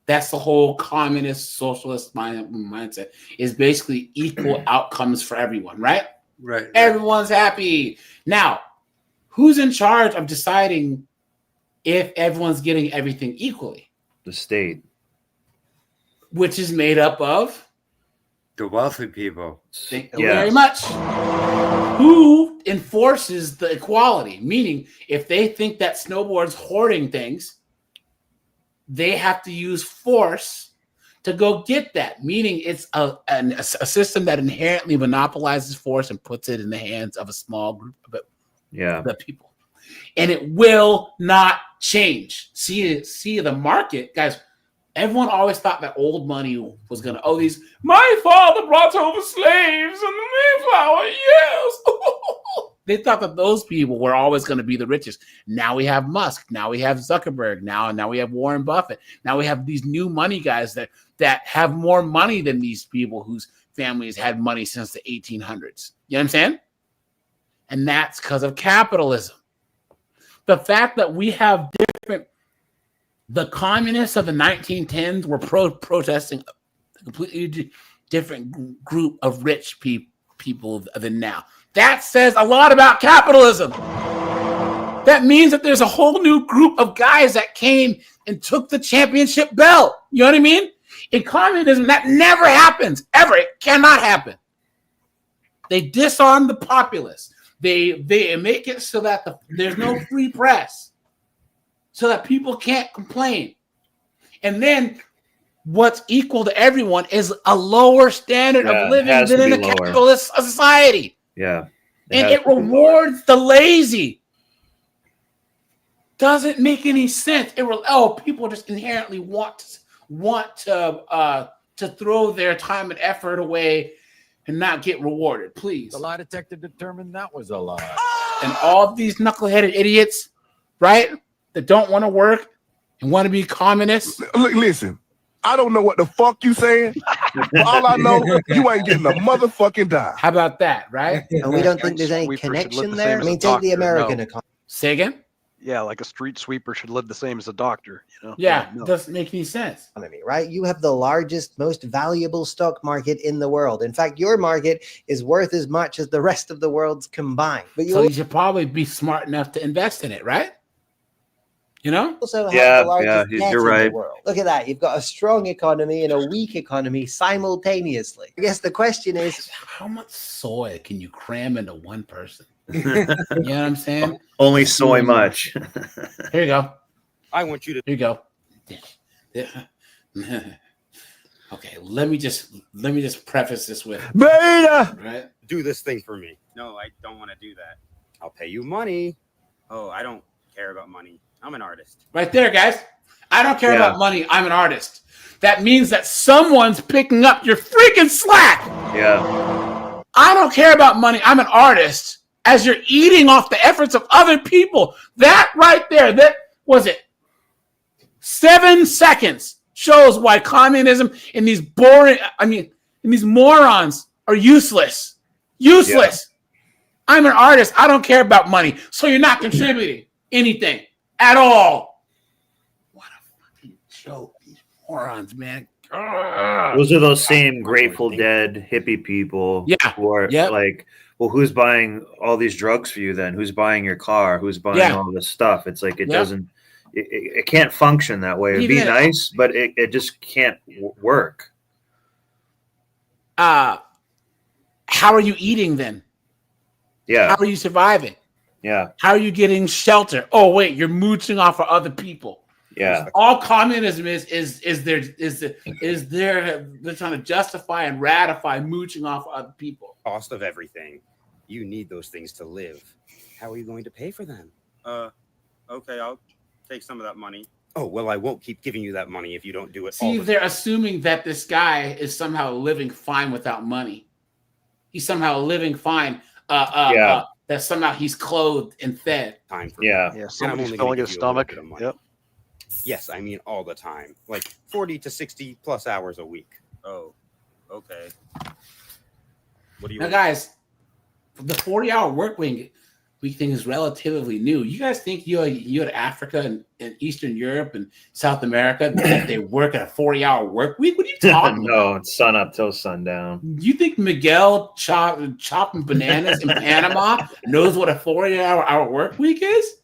That's the whole communist, socialist mindset is basically equal outcomes for everyone, right? Right. Everyone's happy. Now, who's in charge of deciding if everyone's getting everything equally? The state. Which is made up of? The wealthy people. Thank you very much. Who enforces the equality? Meaning, if they think that Snowboard's hoarding things, they have to use force to go get that. Meaning, it's a system that inherently monopolizes force and puts it in the hands of a small group of the people. And it will not change. See the market, guys. Everyone always thought that old money was going to, my father brought over slaves and the Mayflower, yes. They thought that those people were always going to be the richest. Now we have Musk. Now we have Zuckerberg. Now we have Warren Buffett. Now we have these new money guys that have more money than these people whose families had money since the 1800s. You know what I'm saying? And that's because of capitalism. The fact that we have the communists of the 1910s were protesting a completely different group of rich people than now. That says a lot about capitalism. That means that there's a whole new group of guys that came and took the championship belt. You know what I mean? In communism, that never happens, ever. It cannot happen. They disarm the populace. They make it so that there's no free press, so that people can't complain. And then what's equal to everyone is a lower standard of living than in a capitalist society. Yeah. And it rewards the lazy. Doesn't make any sense. People just inherently want to throw their time and effort away and not get rewarded. Please. The lie detector determined that was a lie. And all of these knuckleheaded idiots, right, that don't want to work and want to be communists. Listen, I don't know what the fuck you saying. All I know, you ain't getting a motherfucking dime. How about that, right? And we don't think there's any connection there. I mean, take the American economy. Say again? Yeah, like a street sweeper should live the same as a doctor. You know? Yeah, no. Doesn't make any sense. Right? You have the largest, most valuable stock market in the world. In fact, your market is worth as much as the rest of the world's combined. But so you should probably be smart enough to invest in it, right? You know? Also have the largest debt you're in right. the world. Look at that. You've got a strong economy and a weak economy simultaneously. I guess the question is, how much soy can you cram into one person? You know what I'm saying? Only soy much. Here you go. I want you to. Here you go. Okay, let me just preface this with Beta. Right? Do this thing for me. No, I don't want to do that. I'll pay you money. Oh, I don't care about money. I'm an artist. Right there, guys. I don't care about money. I'm an artist. That means that someone's picking up your freaking slack. Yeah. I don't care about money. I'm an artist. As you're eating off the efforts of other people. That right there, that was it. 7 seconds shows why communism and these these morons are useless. Useless. Yeah. I'm an artist. I don't care about money. So you're not contributing anything at all. What a fucking joke. These morons, man. Those are those same Grateful Dead hippie people. Yeah. Who are like, well, who's buying all these drugs for you then? Who's buying your car? Who's buying all this stuff? It's like it doesn't, it can't function that way. It'd be nice, but it just can't work. How are you eating then? Yeah. How are you surviving? Yeah. How are you getting shelter? Oh, wait, you're mooching off of other people. Yeah. All communism they're trying to justify and ratify mooching off of other people. Cost of everything. You need those things to live. How are you going to pay for them? Okay, I'll take some of that money. Oh, well, I won't keep giving you that money if you don't do it. See, they're assuming that this guy is somehow living fine without money. He's somehow living fine. That somehow he's clothed and fed. Time for somebody's filling his stomach. Yep. Yes, I mean all the time, like 40 to 60 plus hours a week. Oh, okay. What do you? Now, guys, the 40-hour work week thing is relatively new. You guys think you had Africa and Eastern Europe and South America that they work at a 40-hour work week? What are you talking about? No, it's sun up till sundown. You think Miguel chopping bananas in Panama knows what a 40-hour work week is?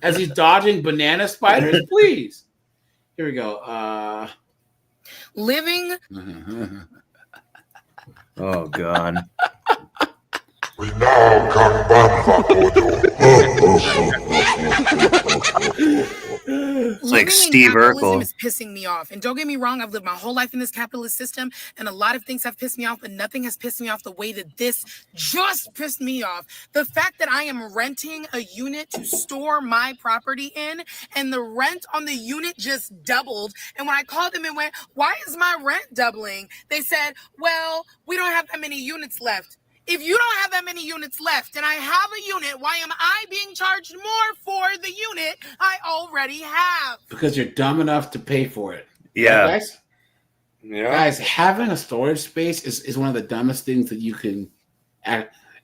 As he's dodging banana spiders? Please. Here we go. Living. Oh, God. We now come back. It's like Steve Urkel. Is pissing me off. And don't get me wrong, I've lived my whole life in this capitalist system, and a lot of things have pissed me off, but nothing has pissed me off the way that this just pissed me off. The fact that I am renting a unit to store my property in, and the rent on the unit just doubled. And when I called them and went, why is my rent doubling? They said, well, we don't have that many units left. If you don't have that many units left and I have a unit, why am I being charged more for the unit I already have? Because you're dumb enough to pay for it. Yeah. Right, guys? Yeah. Guys, having a storage space is one of the dumbest things that you can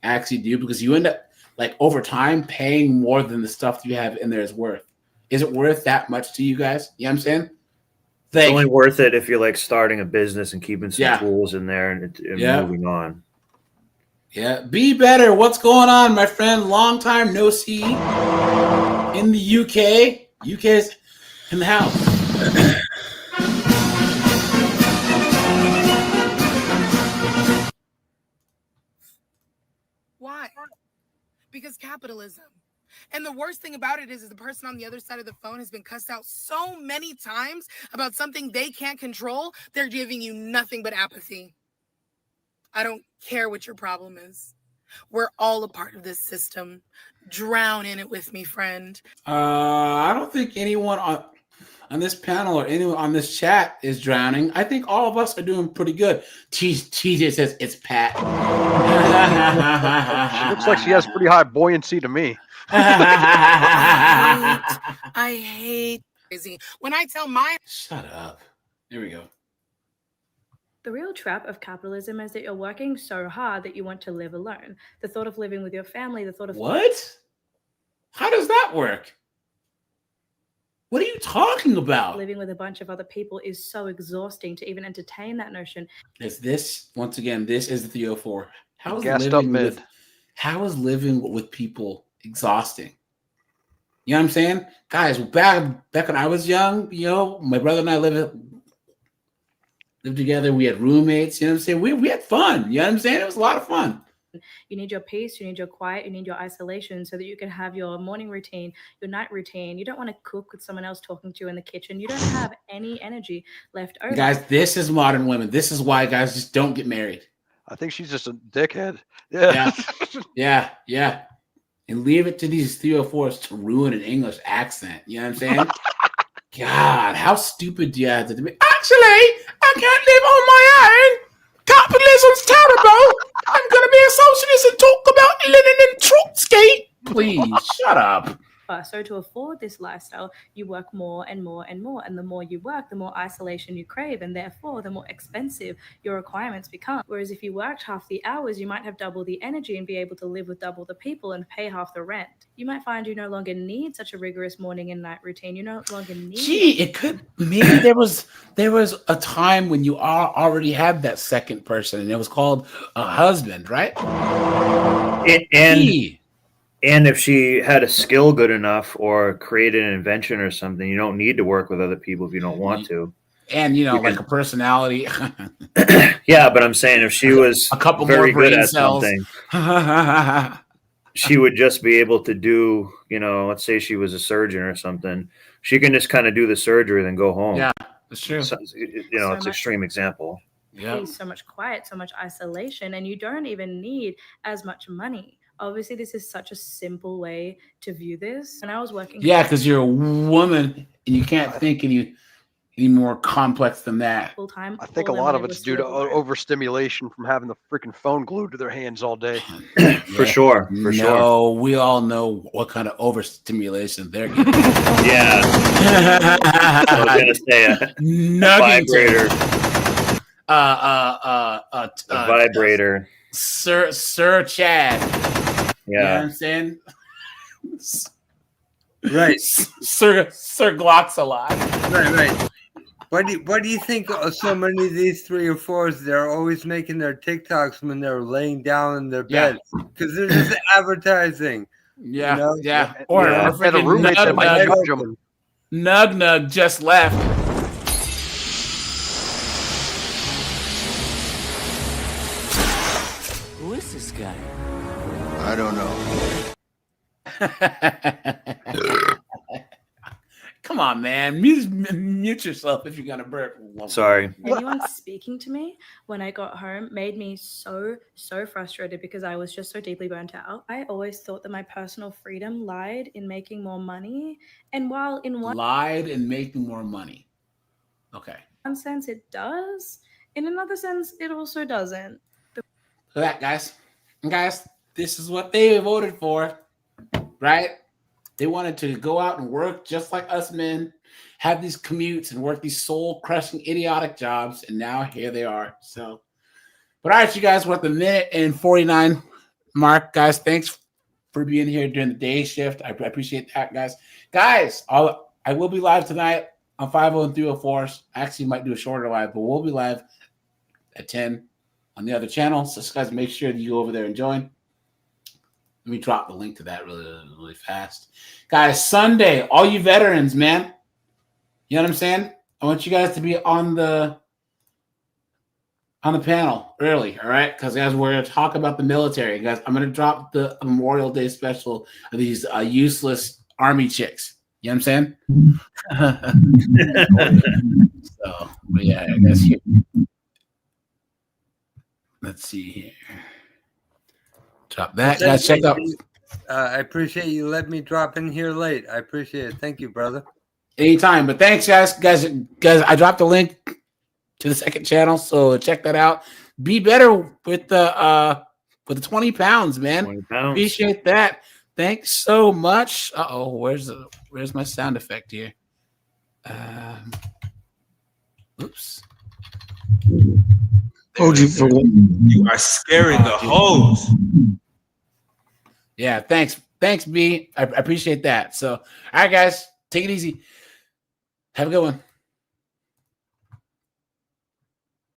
actually do, because you end up like over time, paying more than the stuff you have in there is worth. Is it worth that much to you guys? You know what I'm saying? It's only worth it if you're like starting a business and keeping some Yeah. tools in there and Yeah. moving on. Yeah, be better. What's going on, my friend? Long time no see in the UK. UK's in the house. Why? Because capitalism. And the worst thing about it is the person on the other side of the phone has been cussed out so many times about something they can't control, they're giving you nothing but apathy. I don't care what your problem is. We're all a part of this system. Drown in it with me, friend. I don't think anyone on this panel or anyone on this chat is drowning. I think all of us are doing pretty good. TJ says it's Pat. She looks like she has pretty high buoyancy to me. I hate crazy. When I tell my shut up. Here we go. The real trap of capitalism is that you're working so hard that you want to live alone. The thought of living with your family, the thought of What? How does that work? What are you talking about? living with a bunch of other people is so exhausting to even entertain that notion. Is this once again? This is the 304. How is Gassed up living mid. with? How is living with people exhausting? You know what I'm saying, guys? Back when I was young, you know, my brother and I lived together. We had roommates. You know what I'm saying? We had fun. You know what I'm saying? It was a lot of fun. You need your peace, you need your quiet, you need your isolation so that you can have your morning routine, your night routine. You don't want to cook with someone else talking to you in the kitchen. You don't have any energy left over. Guys, this is modern women. This is why guys just don't get married. I think she's just a dickhead. Yeah. And leave it to these 304s to ruin an English accent. You know what I'm saying? God, how stupid do you have to be? Actually, I can't live on my own. Capitalism's terrible. I'm going to be a socialist and talk about Lenin and Trotsky. Please, shut up. So to afford this lifestyle, you work more and more and more. And the more you work, the more isolation you crave. And therefore, the more expensive your requirements become. Whereas if you worked half the hours, you might have double the energy and be able to live with double the people and pay half the rent. You might find you no longer need such a rigorous morning and night routine. You no longer need. Gee, it could. Maybe there was a time when you already had that second person, and it was called a husband, right? And if she had a skill good enough or created an invention or something, you don't need to work with other people if you don't want to. And like a personality. Yeah, but I'm saying if she was a couple very more good brain at cells. something, she would just be able to do, let's say she was a surgeon or something. She can just kind of do the surgery and then go home. Yeah, that's true. So, it's an extreme example. Yeah. So much quiet, so much isolation, and you don't even need as much money. Obviously, this is such a simple way to view this. When I was working, Yeah, because you're a woman and you can't think any more complex than that. full time. I think a lot of it's due to overstimulation from having the freaking phone glued to their hands all day. For sure. No, we all know what kind of overstimulation they're getting. Yeah. I was gonna say a vibrator. A vibrator. Sir Chad. Yeah. You know what I'm saying? Right. Sir Glock's alive. Right. What do you think so many of these 304s, they're always making their TikToks when they're laying down in their bed? Because they're just advertising. Yeah. You know? Yeah. Or a roommate that might judge them. Nug just left. Who is this guy? I don't know. Come on, man. Mute yourself if you're gonna burp. Sorry. Anyone speaking to me when I got home made me so frustrated because I was just so deeply burnt out. I always thought that my personal freedom lied in making more money, and while in one making more money. Okay. sense it does, in another sense it also doesn't. So that, guys, this is what they voted for, right? They wanted to go out and work just like us men, have these commutes and work these soul-crushing, idiotic jobs, and now here they are. But all right, you guys, we're at the minute and 49 mark, guys. Thanks for being here during the day shift. I appreciate that, guys. Guys, I will be live tonight on 50 and 304s. Actually, might do a shorter live, but we'll be live at 10 on the other channel. So, guys, make sure that you go over there and join. Let me drop the link to that really fast. Guys, Sunday, all you veterans, man. You know what I'm saying? I want you guys to be on the panel early, all right? Because, guys, we're going to talk about the military. Guys, I'm going to drop the Memorial Day special of these useless Army chicks. You know what I'm saying? So, but yeah, I guess here. Let's see here. Drop that. Guys, check out. I appreciate you letting me drop in here late. I appreciate it. Thank you, brother. Anytime. But thanks, guys. Guys, I dropped a link to the second channel, so check that out. Be better with the 20 pounds, man. 20 pounds. Appreciate that. Thanks so much. Uh-oh, where's my sound effect here? Oops. You are scaring the hoes. Yeah, thanks, B. I appreciate that. So, all right, guys, take it easy. Have a good one.